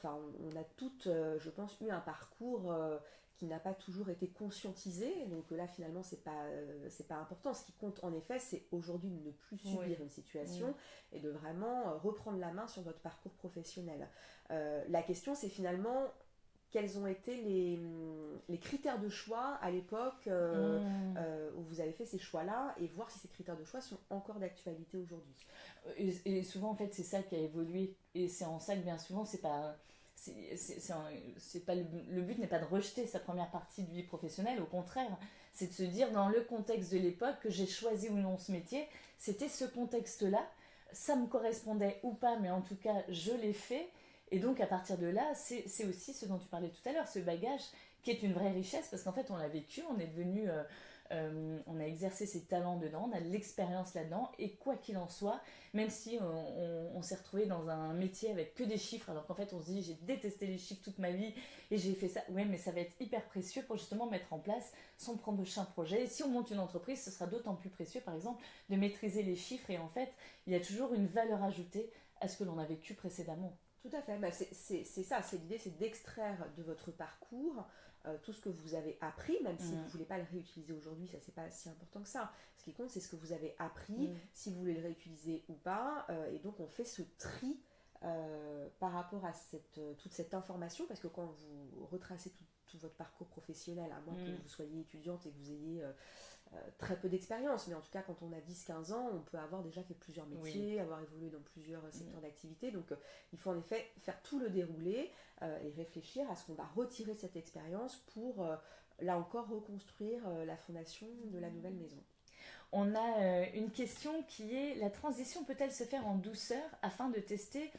on a toutes, je pense, eu un parcours qui n'a pas toujours été conscientisé. Donc là, finalement, c'est pas important. Ce qui compte, en effet, c'est aujourd'hui de ne plus subir une situation et de vraiment reprendre la main sur votre parcours professionnel. La question, c'est finalement quels ont été les critères de choix à l'époque où vous avez fait ces choix-là, et voir si ces critères de choix sont encore d'actualité aujourd'hui. Et souvent, en fait, c'est ça qui a évolué. Et c'est en ça que bien souvent, c'est pas le but n'est pas de rejeter sa première partie de vie professionnelle, au contraire, c'est de se dire dans le contexte de l'époque que j'ai choisi ou non ce métier, c'était ce contexte-là, ça me correspondait ou pas, mais en tout cas, je l'ai fait. Et donc, à partir de là, c'est aussi ce dont tu parlais tout à l'heure, ce bagage qui est une vraie richesse, parce qu'en fait, on l'a vécu, on est devenu, on a exercé ses talents dedans, on a de l'expérience là-dedans, et quoi qu'il en soit, même si on s'est retrouvé dans un métier avec que des chiffres, alors qu'en fait, on se dit, j'ai détesté les chiffres toute ma vie, et j'ai fait ça, ouais, mais ça va être hyper précieux pour justement mettre en place son prochain projet. Et si on monte une entreprise, ce sera d'autant plus précieux, par exemple, de maîtriser les chiffres, et en fait, il y a toujours une valeur ajoutée à ce que l'on a vécu précédemment. Tout à fait, c'est ça, l'idée, c'est d'extraire de votre parcours tout ce que vous avez appris, même si vous ne voulez pas le réutiliser aujourd'hui, ça c'est pas si important que ça. Ce qui compte, c'est ce que vous avez appris, si vous voulez le réutiliser ou pas, et donc on fait ce tri par rapport à toute cette information, parce que quand vous retracez tout votre parcours professionnel, à moins que vous soyez étudiante et que vous ayez très peu d'expérience, mais en tout cas quand on a 10-15 ans, on peut avoir déjà fait plusieurs métiers, avoir évolué dans plusieurs secteurs d'activité, donc il faut en effet faire tout le déroulé et réfléchir à ce qu'on va retirer de cette expérience pour, là encore, reconstruire la fondation de la nouvelle maison. On a une question qui est: la transition peut-elle se faire en douceur afin de tester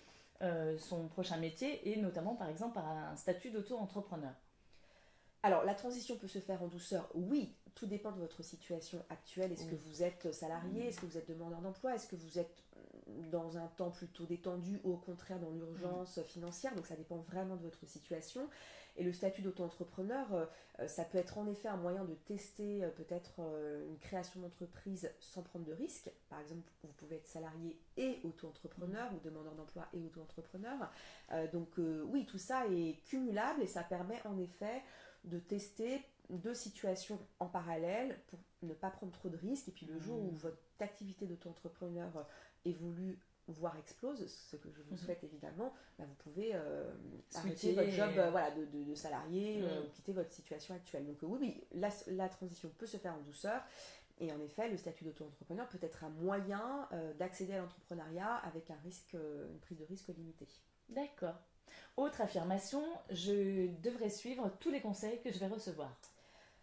son prochain métier, et notamment par exemple par un statut d'auto-entrepreneur? Alors, la transition peut se faire en douceur, oui, tout dépend de votre situation actuelle. Est-ce que vous êtes salarié? Est-ce que vous êtes demandeur d'emploi? Est-ce que vous êtes dans un temps plutôt détendu, ou au contraire dans l'urgence financière? Donc ça dépend vraiment de votre situation. Et le statut d'auto-entrepreneur, ça peut être en effet un moyen de tester peut-être une création d'entreprise sans prendre de risques. Par exemple, vous pouvez être salarié et auto-entrepreneur, ou demandeur d'emploi et auto-entrepreneur. Donc oui, tout ça est cumulable, et ça permet en effet de tester deux situations en parallèle pour ne pas prendre trop de risques. Et puis le jour où votre activité d'auto-entrepreneur évolue, voire explose, ce que je vous souhaite évidemment, vous pouvez arrêter votre job de salarié ou quitter votre situation actuelle. Donc oui, la transition peut se faire en douceur. Et en effet, le statut d'auto-entrepreneur peut être un moyen d'accéder à l'entrepreneuriat avec une prise de risque limitée. D'accord. Autre affirmation: je devrais suivre tous les conseils que je vais recevoir.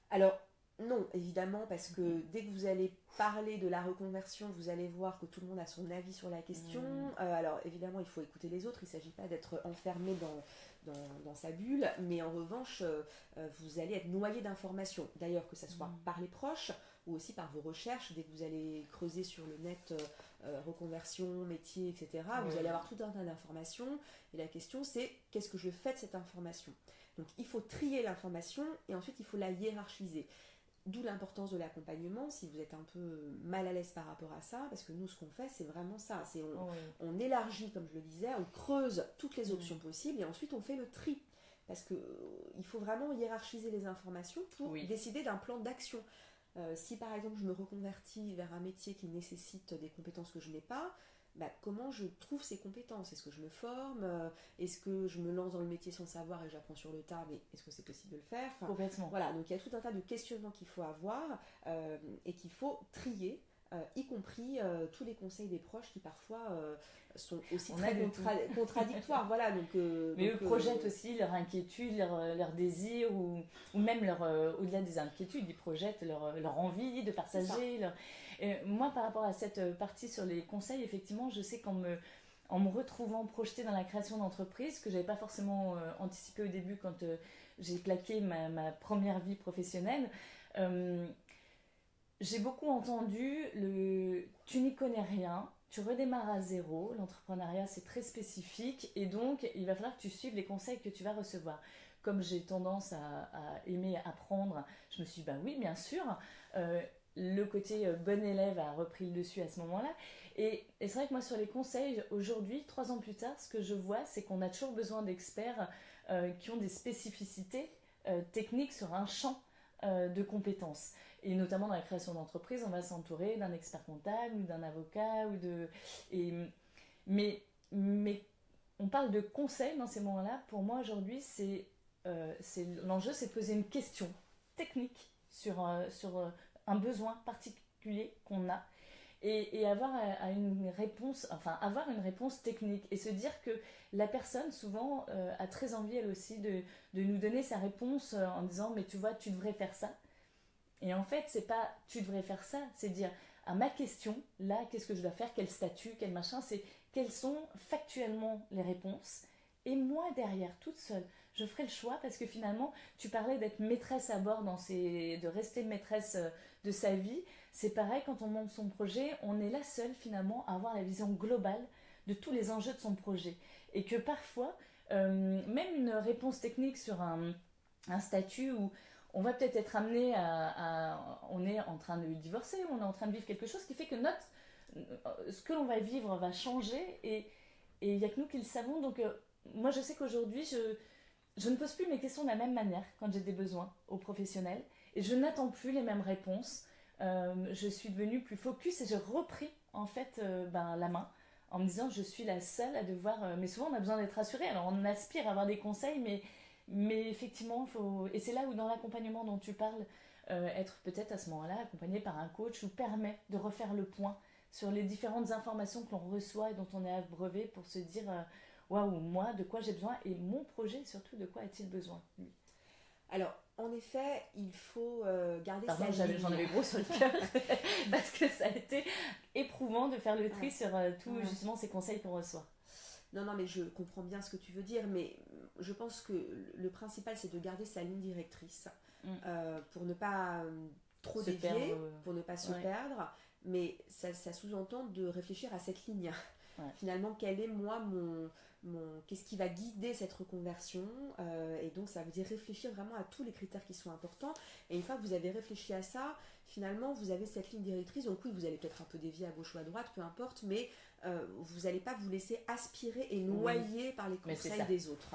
Alors, non, évidemment, parce que dès que vous allez parler de la reconversion, vous allez voir que tout le monde a son avis sur la question. Alors, évidemment, il faut écouter les autres, il ne s'agit pas d'être enfermé dans sa bulle, mais en revanche, vous allez être noyé d'informations. D'ailleurs, que ce soit par les proches ou aussi par vos recherches, dès que vous allez creuser sur le net reconversion, métier, etc., vous allez avoir tout un tas d'informations. Et la question, c'est qu'est-ce que je fais de cette information? Donc, il faut trier l'information et ensuite, il faut la hiérarchiser. D'où l'importance de l'accompagnement, si vous êtes un peu mal à l'aise par rapport à ça, parce que nous, ce qu'on fait, c'est vraiment ça. On élargit, comme je le disais, on creuse toutes les options possibles, et ensuite, on fait le tri. Parce qu'il faut vraiment hiérarchiser les informations pour décider d'un plan d'action. Si, par exemple, je me reconvertis vers un métier qui nécessite des compétences que je n'ai pas, comment je trouve ces compétences? Est-ce que je me forme? Est-ce que je me lance dans le métier sans savoir et j'apprends sur le tas? Mais est-ce que c'est possible de le faire? Enfin, Complètement. voilà, donc il y a tout un tas de questionnements qu'il faut avoir et qu'il faut trier. Y compris tous les conseils des proches qui parfois sont aussi très contradictoires. Voilà, mais eux projettent aussi leur inquiétude, leur désir, ou même au-delà des inquiétudes, ils projettent leur envie de partager. Moi, par rapport à cette partie sur les conseils, effectivement, je sais en me retrouvant projetée dans la création d'entreprise, que je n'avais pas forcément anticipé au début quand j'ai plaqué ma première vie professionnelle, j'ai beaucoup entendu tu n'y connais rien, tu redémarres à zéro, l'entrepreneuriat c'est très spécifique et donc il va falloir que tu suives les conseils que tu vas recevoir. Comme j'ai tendance à aimer apprendre, je me suis dit bah oui bien sûr, le côté bon élève a repris le dessus à ce moment-là. Et c'est vrai que moi sur les conseils, aujourd'hui, 3 ans plus tard, ce que je vois c'est qu'on a toujours besoin d'experts qui ont des spécificités techniques sur un champ de compétences. Et notamment dans la création d'entreprise, on va s'entourer d'un expert comptable ou d'un avocat. Mais on parle de conseils dans ces moments-là. Pour moi, aujourd'hui, l'enjeu, c'est de poser une question technique sur un besoin particulier qu'on a et avoir une réponse technique et se dire que la personne souvent a très envie elle aussi de nous donner sa réponse en disant mais tu vois tu devrais faire ça. Et en fait, c'est pas tu devrais faire ça, c'est dire à ma question, là, qu'est-ce que je dois faire, quel statut, quel machin, c'est quelles sont factuellement les réponses. Et moi, derrière, toute seule, je ferai le choix parce que finalement, tu parlais d'être maîtresse à bord, de rester maîtresse de sa vie. C'est pareil, quand on monte son projet, on est la seule finalement à avoir la vision globale de tous les enjeux de son projet. Et que parfois, même une réponse technique sur un statut où on va peut-être être amené on est en train de divorcer, on est en train de vivre quelque chose qui fait que ce que l'on va vivre va changer et il n'y a que nous qui le savons. Donc moi je sais qu'aujourd'hui je ne pose plus mes questions de la même manière quand j'ai des besoins aux professionnels et je n'attends plus les mêmes réponses. Je suis devenue plus focus et j'ai repris en fait la main en me disant je suis la seule à devoir... mais souvent on a besoin d'être rassuré, alors on aspire à avoir des conseils mais effectivement, et c'est là où dans l'accompagnement dont tu parles, être peut-être à ce moment-là accompagné par un coach vous permet de refaire le point sur les différentes informations que l'on reçoit et dont on est abreuvé pour se dire waouh, moi, de quoi j'ai besoin et mon projet surtout, de quoi a-t-il besoin lui. Alors, en effet, il faut garder sa ligne. J'en avais gros sur le cœur parce que ça a été éprouvant de faire le tri sur justement ces conseils qu'on reçoit. Non, mais je comprends bien ce que tu veux dire, mais je pense que le principal, c'est de garder sa ligne directrice pour ne pas trop dévier, pour ne pas se perdre, mais ça sous-entend de réfléchir à cette ligne. Ouais. Finalement, quel est qu'est-ce qui va guider cette reconversion et donc ça veut dire réfléchir vraiment à tous les critères qui sont importants et une fois que vous avez réfléchi à ça, finalement vous avez cette ligne directrice, donc oui vous allez peut-être un peu dévier à gauche ou à droite, peu importe, mais vous n'allez pas vous laisser aspirer et noyer par les conseils des autres.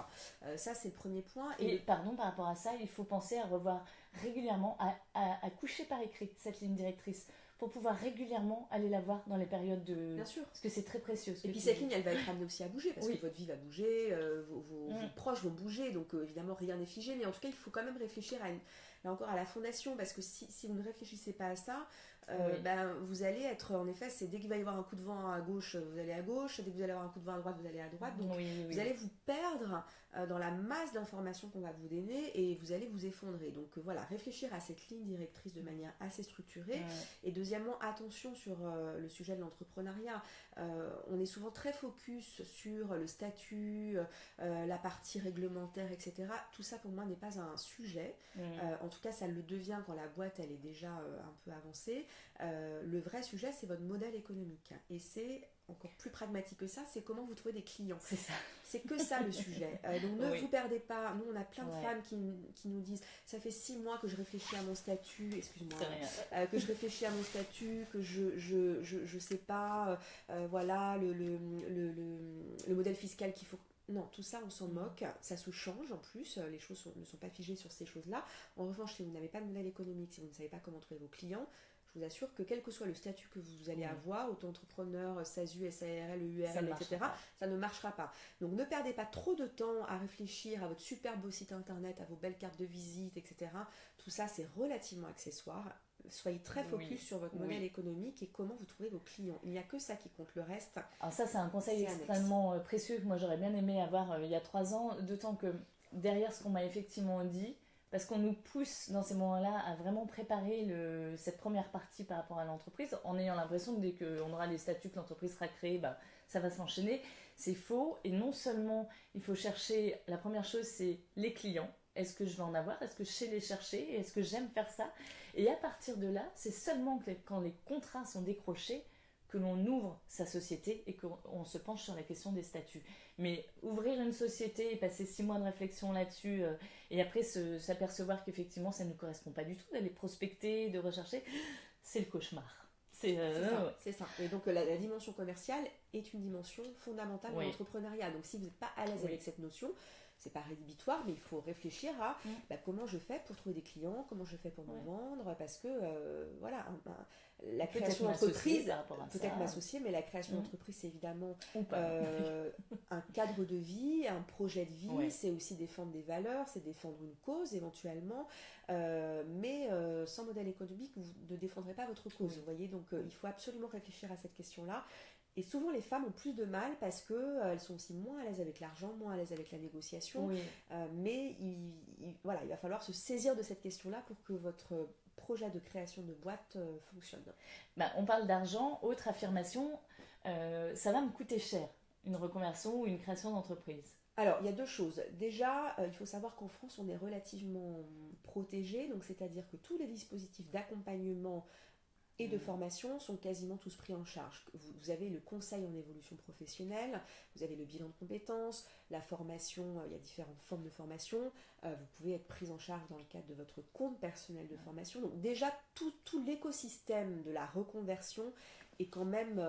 Ça c'est le premier point. Et pardon, par rapport à ça, il faut penser à revoir régulièrement, à coucher par écrit cette ligne directrice pour pouvoir régulièrement aller la voir dans les périodes de... Bien sûr. Parce que c'est très précieux. Et puis cette ligne, elle va être amenée aussi à bouger, parce que votre vie va bouger, vos proches vont bouger, donc évidemment rien n'est figé, mais en tout cas il faut quand même réfléchir là encore à la fondation, parce que si vous ne réfléchissez pas à ça, vous allez être, en effet, c'est dès qu'il va y avoir un coup de vent à gauche, vous allez à gauche, dès que vous allez avoir un coup de vent à droite, vous allez à droite, donc vous allez vous perdre dans la masse d'informations qu'on va vous donner et vous allez vous effondrer. Donc voilà, réfléchir à cette ligne directrice de manière assez structurée. Et deuxièmement, attention sur le sujet de l'entrepreneuriat. On est souvent très focus sur le statut, la partie réglementaire, etc. Tout ça pour moi n'est pas un sujet. En tout cas, ça le devient quand la boîte elle est déjà un peu avancée. Le vrai sujet, c'est votre modèle économique. Et c'est encore plus pragmatique que ça, c'est comment vous trouvez des clients. C'est ça. C'est que ça le sujet. Donc ne vous perdez pas. Nous, on a plein de femmes qui nous disent « Ça fait 6 mois que je réfléchis à mon statut, excuse-moi, que je réfléchis à mon statut, que je sais pas, voilà, le modèle fiscal qu'il faut... » Non, tout ça, on s'en moque. Ça se change en plus. Les choses ne sont pas figées sur ces choses-là. En revanche, si vous n'avez pas de modèle économique, si vous ne savez pas comment trouver vos clients, je vous assure que quel que soit le statut que vous allez avoir, auto-entrepreneur, SASU, SARL, URL, etc., ça ne marchera pas. Donc ne perdez pas trop de temps à réfléchir à votre super beau site internet, à vos belles cartes de visite, etc. Tout ça, c'est relativement accessoire. Soyez très focus sur votre modèle économique et comment vous trouvez vos clients. Il n'y a que ça qui compte, le reste. Alors ça, c'est un conseil extrêmement précieux que moi j'aurais bien aimé avoir il y a 3 ans, d'autant que derrière ce qu'on m'a effectivement dit, parce qu'on nous pousse dans ces moments-là à vraiment préparer cette première partie par rapport à l'entreprise, en ayant l'impression que dès qu'on aura les statuts, que l'entreprise sera créée, ça va s'enchaîner. C'est faux, et non seulement il faut chercher, la première chose c'est les clients. Est-ce que je vais en avoir? Est-ce que je sais les chercher? Est-ce que j'aime faire ça? Et à partir de là, c'est seulement quand les contrats sont décrochés que l'on ouvre sa société et qu'on se penche sur la question des statuts. Mais ouvrir une société et passer 6 mois de réflexion là-dessus et après s'apercevoir qu'effectivement ça ne nous correspond pas du tout d'aller prospecter, de rechercher, c'est le cauchemar. C'est ça. Et donc la dimension commerciale est une dimension fondamentale de l'entrepreneuriat. Donc si vous n'êtes pas à l'aise avec cette notion, c'est pas rédhibitoire, mais il faut réfléchir à comment je fais pour trouver des clients, comment je fais pour me vendre, parce que la création d'entreprise, peut-être m'associer, mais la création d'entreprise, c'est évidemment un cadre de vie, un projet de vie, c'est aussi défendre des valeurs, c'est défendre une cause éventuellement, mais sans modèle économique, vous ne défendrez pas votre cause, vous voyez, donc il faut absolument réfléchir à cette question-là. Et souvent, les femmes ont plus de mal parce qu'elles sont aussi moins à l'aise avec l'argent, moins à l'aise avec la négociation. Mais il va falloir se saisir de cette question-là pour que votre projet de création de boîte fonctionne. On parle d'argent, autre affirmation, ça va me coûter cher, une reconversion ou une création d'entreprise. Alors, il y a 2 choses. Déjà, il faut savoir qu'en France, on est relativement protégé, donc c'est-à-dire que tous les dispositifs d'accompagnement et de formation sont quasiment tous pris en charge. Vous avez le conseil en évolution professionnelle, vous avez le bilan de compétences, la formation, il y a différentes formes de formation, vous pouvez être pris en charge dans le cadre de votre compte personnel de formation. Donc déjà, tout l'écosystème de la reconversion est quand même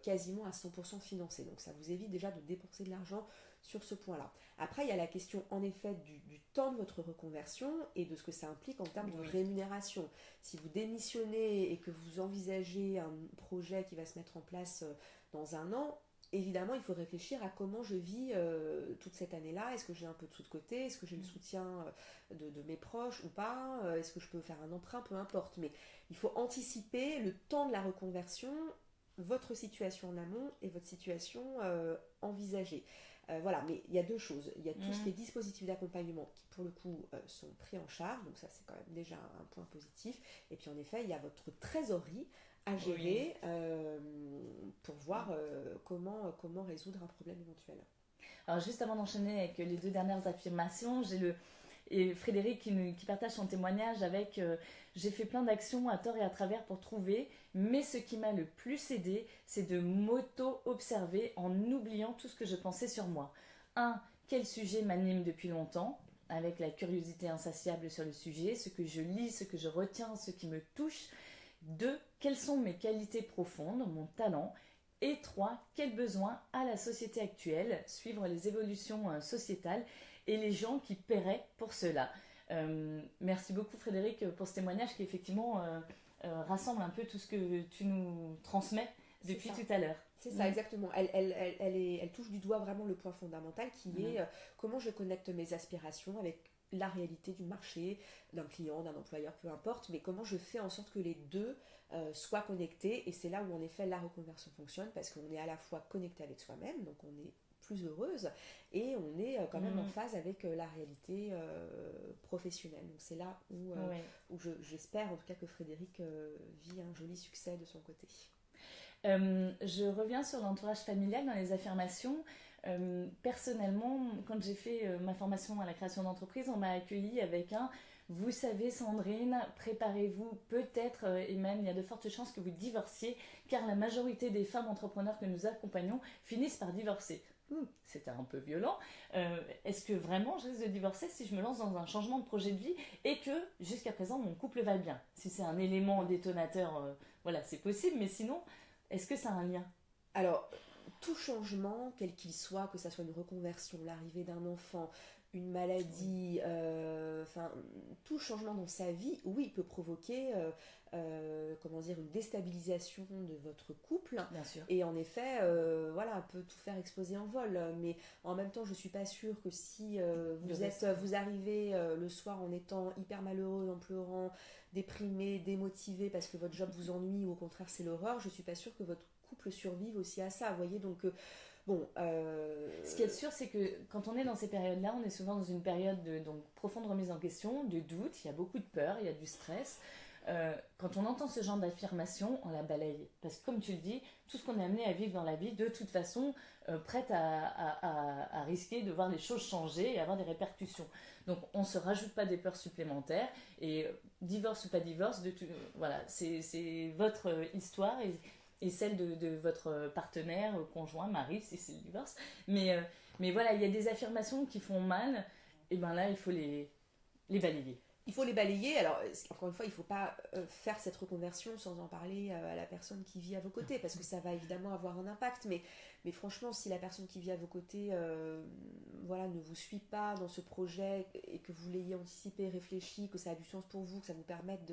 quasiment à 100% financé. Donc ça vous évite déjà de dépenser de l'argent sur ce point-là. Après, il y a la question en effet du temps de votre reconversion et de ce que ça implique en termes de rémunération. Si vous démissionnez et que vous envisagez un projet qui va se mettre en place dans 1 an, évidemment, il faut réfléchir à comment je vis toute cette année-là. Est-ce que j'ai un peu de sous de côté? Est-ce que j'ai le soutien de mes proches ou pas? Est-ce que je peux faire un emprunt? Peu importe. Mais il faut anticiper le temps de la reconversion, votre situation en amont et votre situation envisagée. Voilà, mais il y a 2 choses. Il y a tout ce qui est dispositifs d'accompagnement qui, pour le coup, sont pris en charge. Donc ça, c'est quand même déjà un point positif. Et puis, en effet, il y a votre trésorerie à gérer pour voir comment résoudre un problème éventuel. Alors, juste avant d'enchaîner avec les 2 dernières affirmations, j'ai et Frédéric qui partage son témoignage avec j'ai fait plein d'actions à tort et à travers pour trouver, mais ce qui m'a le plus aidé, c'est de m'auto-observer en oubliant tout ce que je pensais sur moi. 1. Quel sujet m'anime depuis longtemps, avec la curiosité insatiable sur le sujet, ce que je lis, ce que je retiens, ce qui me touche. 2. Quelles sont mes qualités profondes, mon talent. Et 3. Quels besoins a la société actuelle, suivre les évolutions sociétales et les gens qui paieraient pour cela. Merci beaucoup Frédéric pour ce témoignage qui effectivement rassemble un peu tout ce que tu nous transmets depuis tout à l'heure. C'est ça, exactement. Elle touche du doigt vraiment le point fondamental qui est comment je connecte mes aspirations avec la réalité du marché, d'un client, d'un employeur, peu importe, mais comment je fais en sorte que les 2 soient connectés. Et c'est là où en effet la reconversion fonctionne parce qu'on est à la fois connecté avec soi-même, donc on est plus heureuse et on est quand même en phase avec la réalité professionnelle. Donc c'est là où j'espère en tout cas que Frédéric vit un joli succès de son côté. Je reviens sur l'entourage familial dans les affirmations. Personnellement, quand j'ai fait ma formation à la création d'entreprise, on m'a accueilli avec vous savez Sandrine, préparez-vous peut-être et même il y a de fortes chances que vous divorciez car la majorité des femmes entrepreneurs que nous accompagnons finissent par divorcer. C'était un peu violent. Est-ce que vraiment je risque de divorcer si je me lance dans un changement de projet de vie et que jusqu'à présent mon couple va bien? Si c'est un élément détonateur, voilà, c'est possible, mais sinon, est-ce que ça a un lien? Alors, tout changement, quel qu'il soit, que ça soit une reconversion, l'arrivée d'un enfant, une maladie, tout changement dans sa vie, oui, peut provoquer comment dire, une déstabilisation de votre couple. Bien sûr. Et en effet, voilà, peut tout faire exploser en vol. Mais en même temps, je suis pas sûre que si vous arrivez le soir en étant hyper malheureux, en pleurant, déprimé, démotivé parce que votre job vous ennuie ou au contraire c'est l'horreur, je suis pas sûre que votre couple survive aussi à ça. Vous voyez, donc bon. Ce qui est sûr, c'est que quand on est dans ces périodes-là, on est souvent dans une période de donc, profonde remise en question, de doute, il y a beaucoup de peur, il y a du stress. Quand on entend ce genre d'affirmation, on la balaye. Parce que comme tu le dis, tout ce qu'on est amené à vivre dans la vie, de toute façon, prête à risquer de voir les choses changer et avoir des répercussions. Donc on ne se rajoute pas des peurs supplémentaires. Et divorce ou pas divorce, voilà, c'est votre histoire et celle de votre partenaire, conjoint, mari, si c'est le divorce. Mais voilà, il y a des affirmations qui font mal, et bien là, il faut les balayer. Il faut les balayer. Alors, encore une fois, il ne faut pas faire cette reconversion sans en parler à la personne qui vit à vos côtés, parce que ça va évidemment avoir un impact. Mais franchement, si la personne qui vit à vos côtés voilà, ne vous suit pas dans ce projet et que vous l'ayez anticipé, réfléchi, que ça a du sens pour vous, que ça vous permette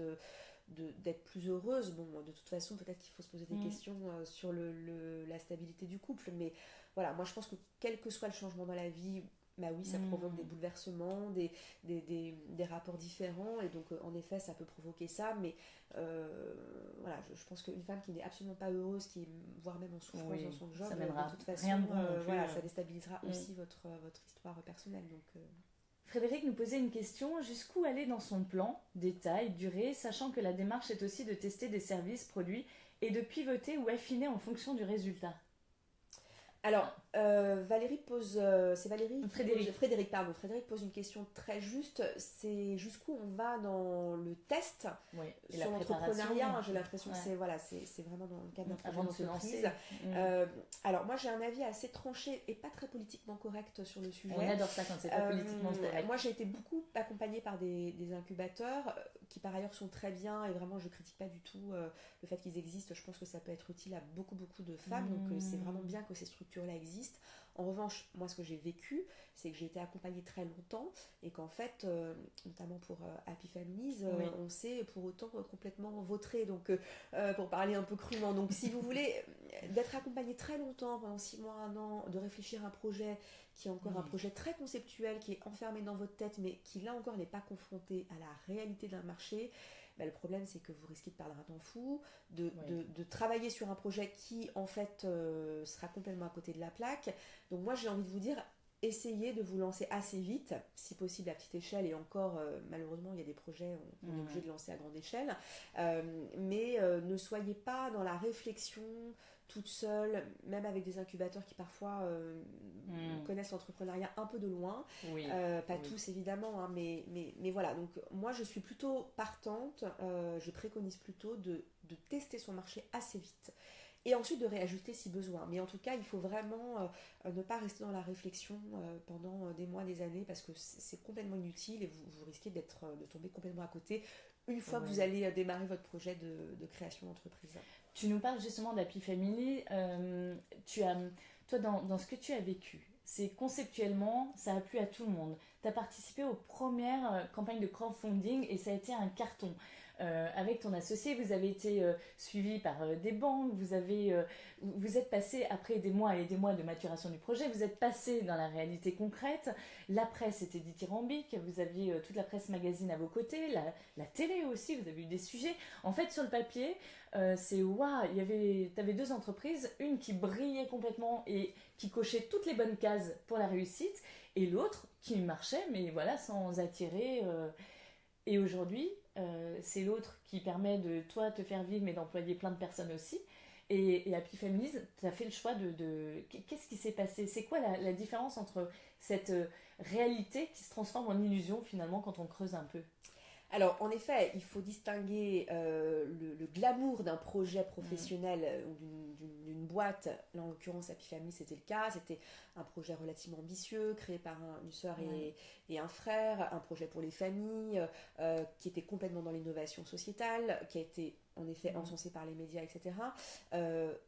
d'être plus heureuse, bon, de toute façon, peut-être qu'il faut se poser des questions sur la stabilité du couple. Mais voilà, moi, je pense que quel que soit le changement dans la vie, bah oui, ça provoque des bouleversements, des rapports différents, et donc en effet ça peut provoquer ça, mais voilà, je pense qu'une femme qui n'est absolument pas heureuse, voire même en souffrance dans son job, de toute façon, voilà, ça déstabilisera aussi votre histoire personnelle. Donc, Frédéric nous posait une question, jusqu'où aller dans son plan, détail, durée, sachant que la démarche est aussi de tester des services, produits, et de pivoter ou affiner en fonction du résultat. Alors, Valérie pose, c'est Valérie Frédéric pose une question très juste. C'est jusqu'où on va dans le test sur l'entrepreneuriat. J'ai l'impression que c'est vraiment dans le cadre d'un projet d'entreprise. Alors moi j'ai un avis assez tranché et pas très politiquement correct sur le sujet. On adore ça quand c'est pas politiquement correct. Moi j'ai été beaucoup accompagnée par des incubateurs qui par ailleurs sont très bien, et vraiment je critique pas du tout le fait qu'ils existent. Je pense que ça peut être utile à beaucoup de femmes, donc c'est vraiment bien que ces structures là existent. En revanche, moi ce que j'ai vécu, c'est que j'ai été accompagnée très longtemps et qu'en fait, notamment pour Happy Families, on s'est pour autant complètement vautré, donc pour parler un peu crûment. Donc si vous voulez, d'être accompagnée très longtemps, pendant 6 mois, 1 an, de réfléchir à un projet qui est encore un projet très conceptuel, qui est enfermé dans votre tête, mais qui là encore n'est pas confronté à la réalité d'un marché, bah, le problème c'est que vous risquez de perdre un temps fou, de travailler sur un projet qui en fait sera complètement à côté de la plaque. Donc moi j'ai envie de vous dire, essayez de vous lancer assez vite, si possible à petite échelle, et encore malheureusement il y a des projets on est obligé de lancer à grande échelle, mais ne soyez pas dans la réflexion toute seule, même avec des incubateurs qui parfois connaissent l'entrepreneuriat un peu de loin, pas tous évidemment, hein, mais voilà, donc moi je suis plutôt partante, je préconise plutôt de tester son marché assez vite et ensuite de réajuster si besoin. Mais en tout cas, il faut vraiment ne pas rester dans la réflexion pendant des mois, des années, parce que c'est complètement inutile et vous risquez de tomber complètement à côté une fois que vous allez démarrer votre projet de création d'entreprise. Tu nous parles justement d'Happy Family. Toi, dans ce que tu as vécu, c'est conceptuellement, ça a plu à tout le monde. Tu as participé aux premières campagnes de crowdfunding et ça a été un carton. Avec ton associé, vous avez été suivi par des banques, vous êtes passé, après des mois et des mois de maturation du projet, vous êtes passé dans la réalité concrète. La presse était dithyrambique, vous aviez toute la presse magazine à vos côtés, la télé aussi, vous avez eu des sujets. En fait, sur le papier, c'est waouh, tu avais 2 entreprises, une qui brillait complètement et qui cochait toutes les bonnes cases pour la réussite, et l'autre qui marchait, mais voilà, sans attirer. Et aujourd'hui, c'est l'autre qui permet de toi te faire vivre, mais d'employer plein de personnes aussi. Et Happy Families, tu as fait le choix Qu'est-ce qui s'est passé? C'est quoi la différence entre cette réalité qui se transforme en illusion finalement quand on creuse un peu? Alors, en effet, il faut distinguer le glamour d'un projet professionnel ou d'une boîte. Là, en l'occurrence, Happy Family, c'était le cas. C'était un projet relativement ambitieux, créé par une sœur et un frère, un projet pour les familles, qui était complètement dans l'innovation sociétale, qui a été en effet encensé par les médias, etc.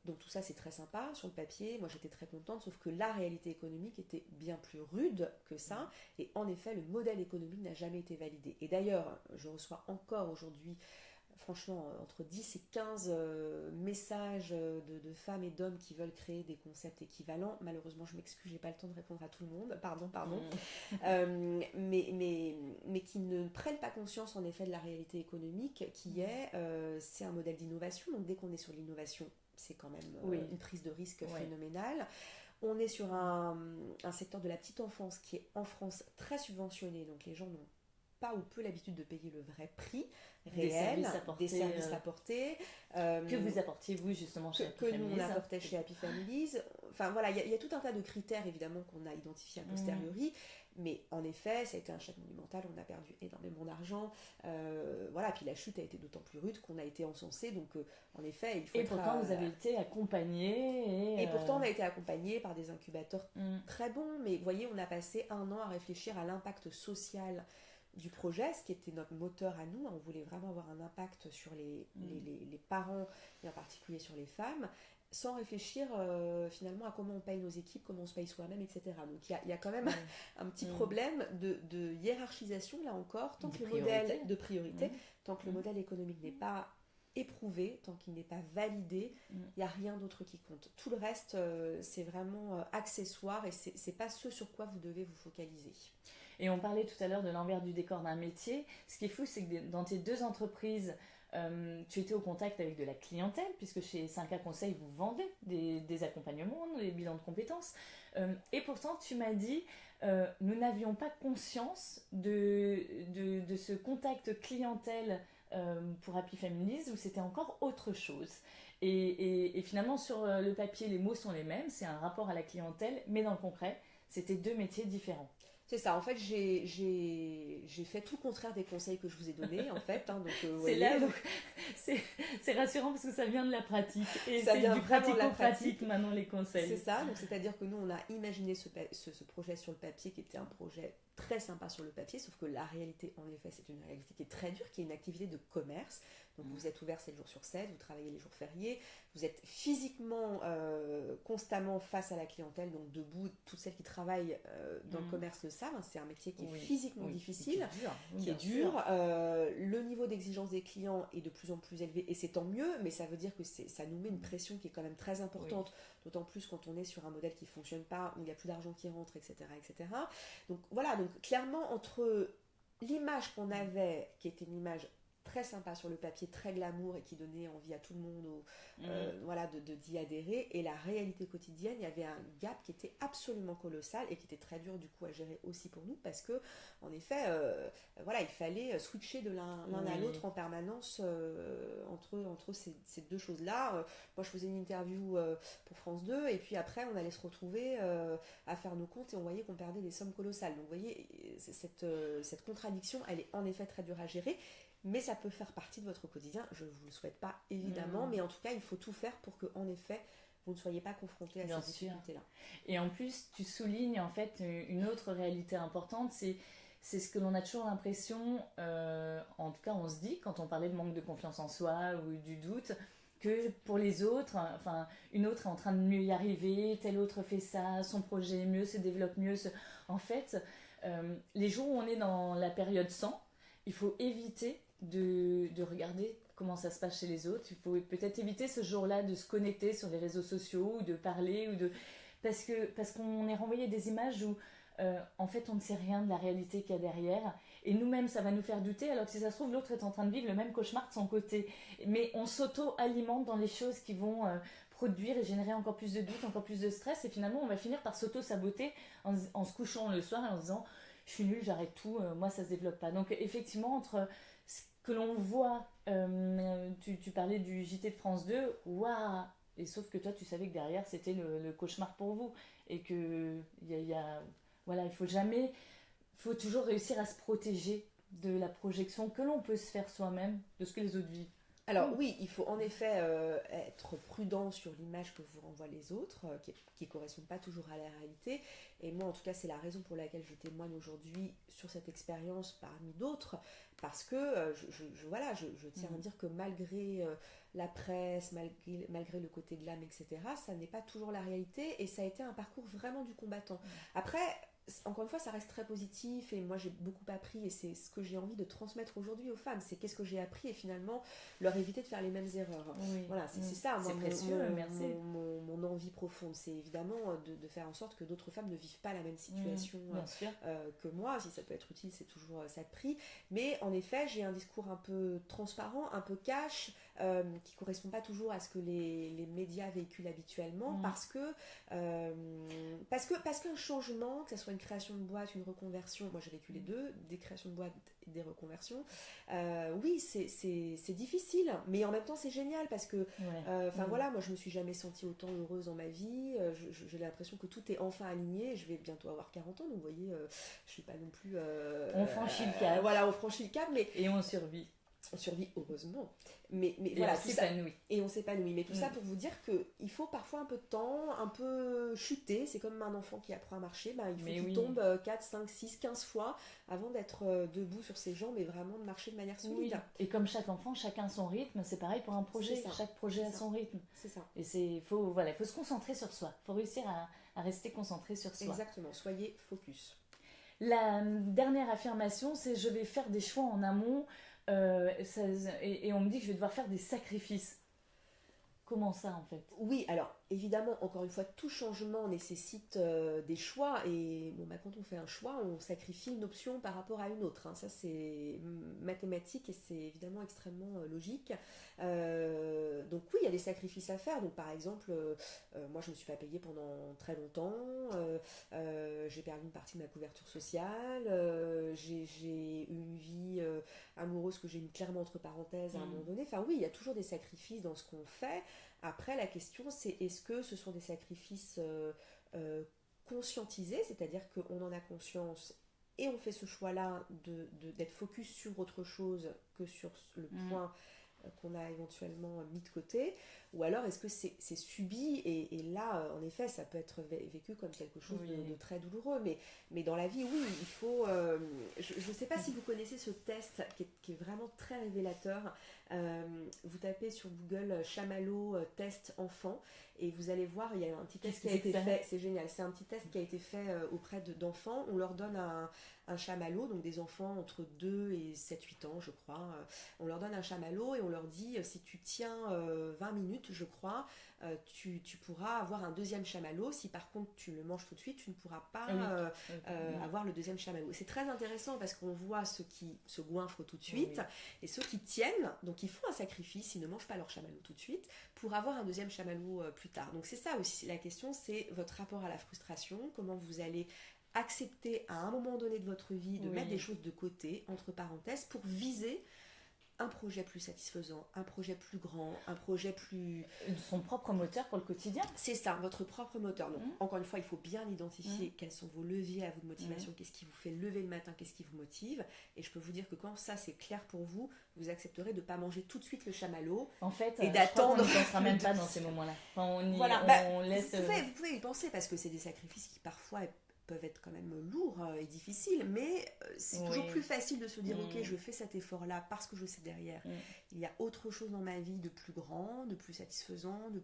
Donc tout ça, c'est très sympa sur le papier. Moi, j'étais très contente, sauf que la réalité économique était bien plus rude que ça. Et en effet, le modèle économique n'a jamais été validé. Et d'ailleurs, je reçois encore aujourd'hui, franchement, entre 10 et 15 messages de femmes et d'hommes qui veulent créer des concepts équivalents. Malheureusement, je m'excuse, j'ai pas le temps de répondre à tout le monde, pardon. Mais qui ne prennent pas conscience en effet de la réalité économique qui est, c'est un modèle d'innovation. Donc dès qu'on est sur l'innovation, c'est quand même une prise de risque phénoménale. On est sur un secteur de la petite enfance qui est en France très subventionné, donc les gens n'ont pas ou peu l'habitude de payer le vrai prix réel des services apportés. Que vous apportiez vous justement chez Happy Families. Que nous on apportait chez Happy Families. Enfin voilà, il y a tout un tas de critères évidemment qu'on a identifiés a posteriori. Mais en effet, ça a été un choc monumental, on a perdu énormément d'argent. Voilà, puis la chute a été d'autant plus rude qu'on a été encensé. Donc en effet, il faut. Et pourtant, vous avez été accompagné. Et pourtant, on a été accompagné par des incubateurs très bons. Mais vous voyez, on a passé 1 an à réfléchir à l'impact social du projet, ce qui était notre moteur à nous. On voulait vraiment avoir un impact sur les parents et en particulier sur les femmes, sans réfléchir finalement à comment on paye nos équipes, comment on se paye soi-même, etc. Donc il y a quand même un petit problème de hiérarchisation, là encore, tant que le modèle de priorité, tant que le modèle économique n'est pas éprouvé, tant qu'il n'est pas validé, il n'y a rien d'autre qui compte. Tout le reste, c'est vraiment accessoire et c'est pas ce sur quoi vous devez vous focaliser. Et on parlait tout à l'heure de l'envers du décor d'un métier. Ce qui est fou, c'est que dans tes 2 entreprises, tu étais au contact avec de la clientèle, puisque chez 5A Conseil, vous vendez des accompagnements, des bilans de compétences. Et pourtant, tu m'as dit, nous n'avions pas conscience de ce contact clientèle pour Happy Families, où c'était encore autre chose. Et finalement, sur le papier, les mots sont les mêmes, c'est un rapport à la clientèle, mais dans le concret, c'était 2 métiers différents. C'est ça, en fait, j'ai fait tout le contraire des conseils que je vous ai donnés, en fait. Donc, c'est là, donc, c'est rassurant parce que ça vient de la pratique. Et ça vient du pratico-pratique maintenant, les conseils. C'est ça, donc c'est-à-dire que nous, on a imaginé ce projet sur le papier qui était un projet très sympa sur le papier, sauf que la réalité, en effet, c'est une réalité qui est très dure, qui est une activité de commerce. Donc vous êtes ouvert 7 jours sur 7, vous travaillez les jours fériés, vous êtes physiquement constamment face à la clientèle, donc debout. Toutes celles qui travaillent dans le commerce le savent, hein, c'est un métier qui est physiquement difficile, qui est dur. Le niveau d'exigence des clients est de plus en plus élevé et c'est tant mieux, mais ça veut dire que ça nous met une pression qui est quand même très importante, d'autant plus quand on est sur un modèle qui ne fonctionne pas, où il n'y a plus d'argent qui rentre, etc., etc. Donc voilà, donc clairement entre l'image qu'on avait, qui était une image très sympa sur le papier, très glamour et qui donnait envie à tout le monde voilà, d'y adhérer, et la réalité quotidienne, il y avait un gap qui était absolument colossal et qui était très dur du coup à gérer aussi pour nous, parce que en effet voilà, il fallait switcher de l'un à l'autre en permanence entre ces 2 choses là. Moi je faisais une interview pour France 2 et puis après on allait se retrouver à faire nos comptes et on voyait qu'on perdait des sommes colossales. Donc vous voyez, cette contradiction, elle est en effet très dure à gérer. Mais ça peut faire partie de votre quotidien, je ne vous le souhaite pas évidemment, mais en tout cas il faut tout faire pour que en effet vous ne soyez pas confrontés à ces difficultés-là. Et en plus tu soulignes en fait une autre réalité importante, c'est ce que l'on a toujours l'impression, en tout cas on se dit quand on parlait de manque de confiance en soi ou du doute, que pour les autres, enfin une autre est en train de mieux y arriver, telle autre fait ça, son projet est mieux, se développe mieux. En fait, les jours où on est dans la période 100, il faut éviter de regarder comment ça se passe chez les autres. Il faut peut-être éviter ce jour-là de se connecter sur les réseaux sociaux ou de parler parce qu'on est renvoyé des images où en fait on ne sait rien de la réalité qu'il y a derrière, et nous-mêmes ça va nous faire douter, alors que si ça se trouve l'autre est en train de vivre le même cauchemar de son côté, mais on s'auto-alimente dans les choses qui vont produire et générer encore plus de doutes, encore plus de stress, et finalement on va finir par s'auto-saboter en se couchant le soir et en se disant je suis nulle, j'arrête tout, moi ça se développe pas. Donc effectivement, entre ce que l'on voit, tu parlais du JT de France 2, waouh, et sauf que toi tu savais que derrière c'était le cauchemar pour vous, et que voilà, il faut toujours réussir à se protéger de la projection que l'on peut se faire soi-même de ce que les autres vivent. Alors oui, il faut en effet être prudent sur l'image que vous renvoient les autres, qui ne correspond pas toujours à la réalité. Et moi, en tout cas, c'est la raison pour laquelle je témoigne aujourd'hui sur cette expérience parmi d'autres, parce que je tiens à dire que malgré la presse, malgré le côté glam, etc., ça n'est pas toujours la réalité, et ça a été un parcours vraiment du combattant. Après, encore une fois, ça reste très positif et moi j'ai beaucoup appris et c'est ce que j'ai envie de transmettre aujourd'hui aux femmes. C'est qu'est-ce que j'ai appris et finalement leur éviter de faire les mêmes erreurs. Oui. Voilà, c'est ça, c'est précieux, merci. mon envie profonde. C'est évidemment de faire en sorte que d'autres femmes ne vivent pas la même situation bien sûr. que moi. Si ça peut être utile, c'est toujours ça de prix. Mais en effet, j'ai un discours un peu transparent, un peu cash, qui ne correspond pas toujours à ce que les médias véhiculent habituellement parce qu'un changement, que ce soit une création de boîte, une reconversion, moi j'ai vécu les deux, des créations de boîte et des reconversions, oui c'est difficile, mais en même temps c'est génial parce que voilà, moi je me suis jamais sentie autant heureuse dans ma vie, j'ai l'impression que tout est enfin aligné, je vais bientôt avoir 40 ans, donc vous voyez, je suis pas non plus... on franchit le cap. Voilà, on franchit le cap, mais... Et on survit. On survit heureusement, mais et voilà, on s'épanouit. Et on s'épanouit. Mais tout ça pour vous dire qu'il faut parfois un peu de temps, un peu chuter. C'est comme un enfant qui apprend à marcher, il faut qu'il tombe 4, 5, 6, 15 fois avant d'être debout sur ses jambes et vraiment de marcher de manière solide. Oui. Et comme chaque enfant, chacun a son rythme, c'est pareil pour un projet, chaque projet a son rythme. C'est ça. Et il faut se concentrer sur soi, il faut réussir à rester concentré sur soi. Exactement, soyez focus. La dernière affirmation, c'est je vais faire des choix en amont. Et on me dit que je vais devoir faire des sacrifices. Comment ça en fait? Oui, alors évidemment, encore une fois, tout changement nécessite des choix et quand on fait un choix, on sacrifie une option par rapport à une autre. Ça c'est mathématique et c'est évidemment extrêmement logique. Donc oui, il y a des sacrifices à faire. Donc par exemple, moi je ne me suis pas payée pendant très longtemps, j'ai perdu une partie de ma couverture sociale, j'ai eu une vie amoureuse que j'ai mis clairement entre parenthèses à un moment donné. Enfin oui, il y a toujours des sacrifices dans ce qu'on fait. Après, la question, c'est est-ce que ce sont des sacrifices conscientisés, c'est-à-dire qu'on en a conscience et on fait ce choix-là d'être focus sur autre chose que sur le point qu'on a éventuellement mis de côté, ou alors est-ce que c'est subi et là, en effet, ça peut être vécu comme quelque chose de très douloureux, mais dans la vie, oui, il faut... je ne sais pas si vous connaissez ce test qui est vraiment très révélateur. Vous tapez sur Google Chamallow test enfant et vous allez voir, il y a un petit test qui a été fait, c'est génial, c'est un petit test qui a été fait auprès d'enfants. On leur donne un chamallow, donc des enfants entre 2 et 7-8 ans je crois, on leur donne un chamallow et on leur dit si tu tiens 20 minutes je crois, tu pourras avoir un deuxième chamallow. Si par contre tu le manges tout de suite, tu ne pourras pas avoir le deuxième chamallow. C'est très intéressant parce qu'on voit ceux qui se goinfrent tout de suite et ceux qui tiennent, donc ils font un sacrifice, ils ne mangent pas leur chamallow tout de suite pour avoir un deuxième chamallow plus tard. Donc c'est ça aussi la question, c'est votre rapport à la frustration, comment vous allez accepter à un moment donné de votre vie de mettre des choses de côté, entre parenthèses, pour viser un projet plus satisfaisant, un projet plus grand, un projet plus... Son propre moteur pour le quotidien. C'est ça, votre propre moteur. Donc, encore une fois, il faut bien identifier quels sont vos leviers à vous de motivation, qu'est-ce qui vous fait lever le matin, qu'est-ce qui vous motive. Et je peux vous dire que quand ça, c'est clair pour vous, vous accepterez de ne pas manger tout de suite le chamallow. En fait, et d'attendre. On ne pensera même pas dans ces moments-là. Enfin, on laisse... Vous pouvez y penser parce que c'est des sacrifices qui parfois peuvent être quand même lourds et difficiles, mais c'est toujours plus facile de se dire ok, je fais cet effort là parce que je sais derrière il y a autre chose dans ma vie de plus grand, de plus satisfaisant, de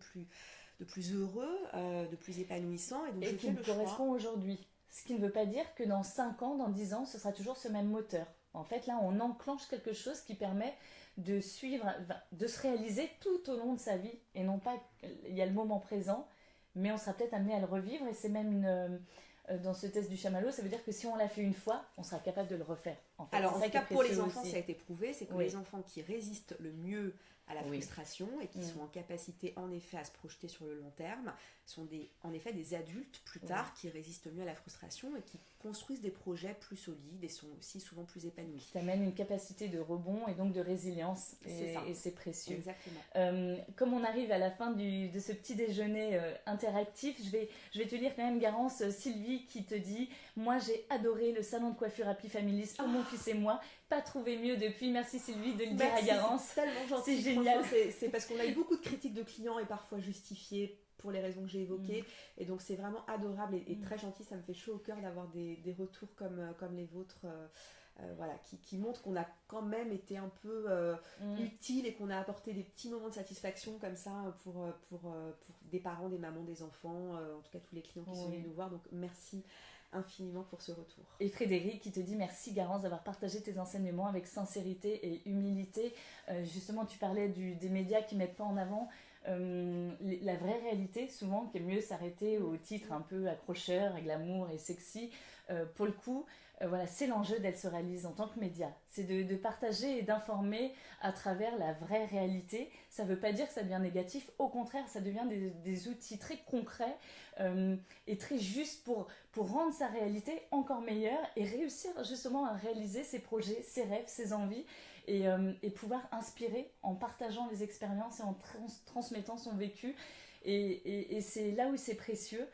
plus heureux, de plus épanouissant, et donc je qui me correspond aujourd'hui, ce qui ne veut pas dire que dans 5 ans, dans 10 ans ce sera toujours ce même moteur. En fait là on enclenche quelque chose qui permet de suivre, de se réaliser tout au long de sa vie, et non pas il y a le moment présent, mais on sera peut-être amené à le revivre. Et c'est même dans ce test du chamallow, ça veut dire que si on l'a fait une fois, on sera capable de le refaire. En fait, alors en tout cas pour les enfants, ça a été prouvé, c'est que les enfants qui résistent le mieux à la frustration et qui sont en capacité en effet à se projeter sur le long terme sont en effet des adultes plus tard qui résistent mieux à la frustration et qui construisent des projets plus solides et sont aussi souvent plus épanouis. Ça amène une capacité de rebond et donc de résilience, et c'est précieux. Exactement. Comme on arrive à la fin de ce petit déjeuner interactif, je vais te lire quand même, Garance, Sylvie qui te dit « Moi j'ai adoré le salon de coiffure Happy Families pour mon fils et moi, pas trouvé mieux depuis ». Merci Sylvie de le dire à Garance. C'est tellement gentil, c'est génial. C'est parce qu'on a eu beaucoup de critiques de clients et parfois justifiées pour les raisons que j'ai évoquées, et donc c'est vraiment adorable et très gentil. Ça me fait chaud au cœur d'avoir des retours comme les vôtres, qui montrent qu'on a quand même été un peu utile et qu'on a apporté des petits moments de satisfaction comme ça pour des parents, des mamans, des enfants, en tout cas tous les clients qui sont venus nous voir. Donc merci infiniment pour ce retour. Et Frédéric qui te dit merci Garance d'avoir partagé tes enseignements avec sincérité et humilité. Justement, tu parlais des médias qui mettent pas en avant la vraie réalité, souvent, qu'il est mieux s'arrêter au titre un peu accrocheur, glamour et sexy. Pour le coup, voilà, c'est l'enjeu d'Elle se réalise en tant que média. C'est de partager et d'informer à travers la vraie réalité. Ça ne veut pas dire que ça devient négatif. Au contraire, ça devient des outils très concrets et très justes pour rendre sa réalité encore meilleure et réussir justement à réaliser ses projets, ses rêves, ses envies et pouvoir inspirer en partageant les expériences et en transmettant son vécu. Et c'est là où c'est précieux.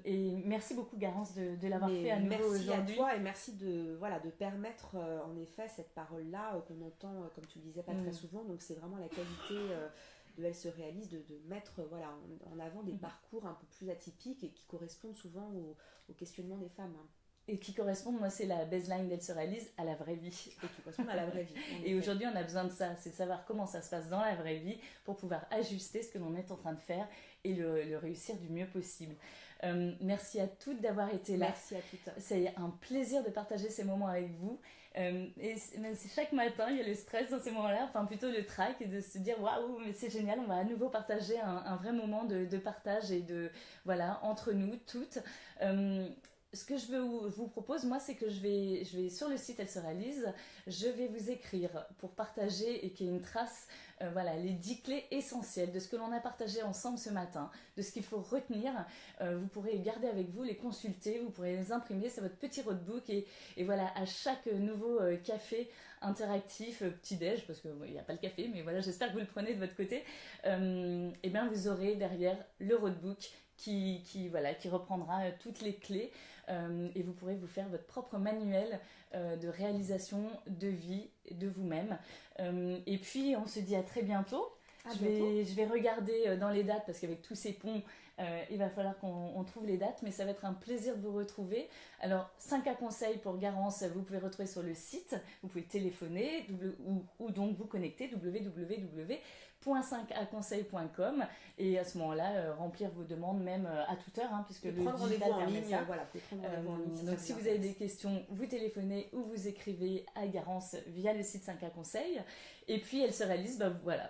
Et merci beaucoup Garance de l'avoir fait à nouveau aujourd'hui. Merci à toi et merci de permettre en effet cette parole-là qu'on entend, comme tu le disais, pas très souvent. Donc c'est vraiment la qualité de Elle se réalise de mettre en avant des parcours un peu plus atypiques et qui correspondent souvent au questionnement des femmes. Et qui correspondent, moi c'est la baseline d'Elle se réalise à la vraie vie. Et qui correspondent à la vraie vie. Et aujourd'hui on a besoin de ça, c'est de savoir comment ça se passe dans la vraie vie pour pouvoir ajuster ce que l'on est en train de faire et le réussir du mieux possible. Merci à toutes d'avoir été là. Merci à toutes. C'est un plaisir de partager ces moments avec vous. Et même si chaque matin il y a le stress dans ces moments-là, enfin plutôt le trac et de se dire waouh, mais c'est génial, on va à nouveau partager un vrai moment de partage et entre nous toutes. Ce que je vous propose, moi, c'est que je vais sur le site Elle se réalise, je vais vous écrire pour partager et qu'il y ait une trace, les 10 clés essentielles de ce que l'on a partagé ensemble ce matin, de ce qu'il faut retenir. Vous pourrez garder avec vous, les consulter, vous pourrez les imprimer, c'est votre petit roadbook et voilà, à chaque nouveau café interactif, petit-déj, parce qu'il n'y a pas le café, mais voilà, j'espère que vous le prenez de votre côté, et bien vous aurez derrière le roadbook qui reprendra toutes les clés et vous pourrez vous faire votre propre manuel de réalisation de vie de vous-même. Et puis on se dit à très bientôt. Je vais regarder dans les dates parce qu'avec tous ces ponts, il va falloir qu'on trouve les dates, mais ça va être un plaisir de vous retrouver. Alors 5 conseils pour Garance, vous pouvez retrouver sur le site, vous pouvez téléphoner ou donc vous connecter www.5aconseil.com et à ce moment-là remplir vos demandes même à toute heure puisque le digital permet ça. Donc si vous avez des questions, vous téléphonez ou vous écrivez à Garance via le site 5A Conseil. Et puis Elle se réalise,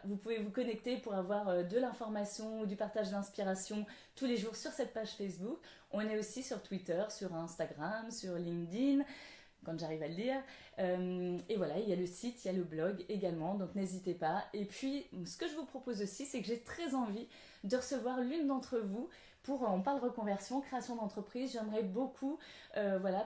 vous pouvez vous connecter pour avoir de l'information ou du partage d'inspiration tous les jours sur cette page Facebook. On est aussi sur Twitter, sur Instagram, sur LinkedIn, quand j'arrive à le dire. Et voilà, il y a le site, il y a le blog également, donc n'hésitez pas. Et puis, ce que je vous propose aussi, c'est que j'ai très envie de recevoir l'une d'entre vous on parle reconversion, création d'entreprise. J'aimerais beaucoup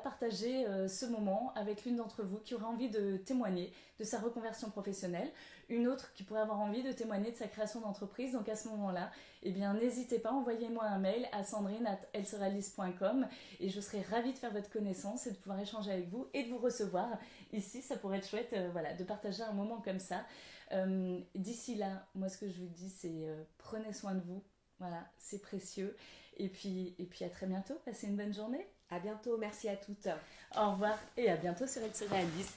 partager ce moment avec l'une d'entre vous qui aurait envie de témoigner de sa reconversion professionnelle, une autre qui pourrait avoir envie de témoigner de sa création d'entreprise. Donc à ce moment-là, n'hésitez pas, envoyez-moi un mail à sandrine@elserealise.com et je serai ravie de faire votre connaissance et de pouvoir échanger avec vous et de vous recevoir ici. Ça pourrait être chouette de partager un moment comme ça. D'ici là, moi ce que je vous dis, c'est prenez soin de vous. Voilà, c'est précieux. Et puis à très bientôt. Passez une bonne journée. À bientôt. Merci à toutes. Au revoir et à bientôt sur Elle se réalise.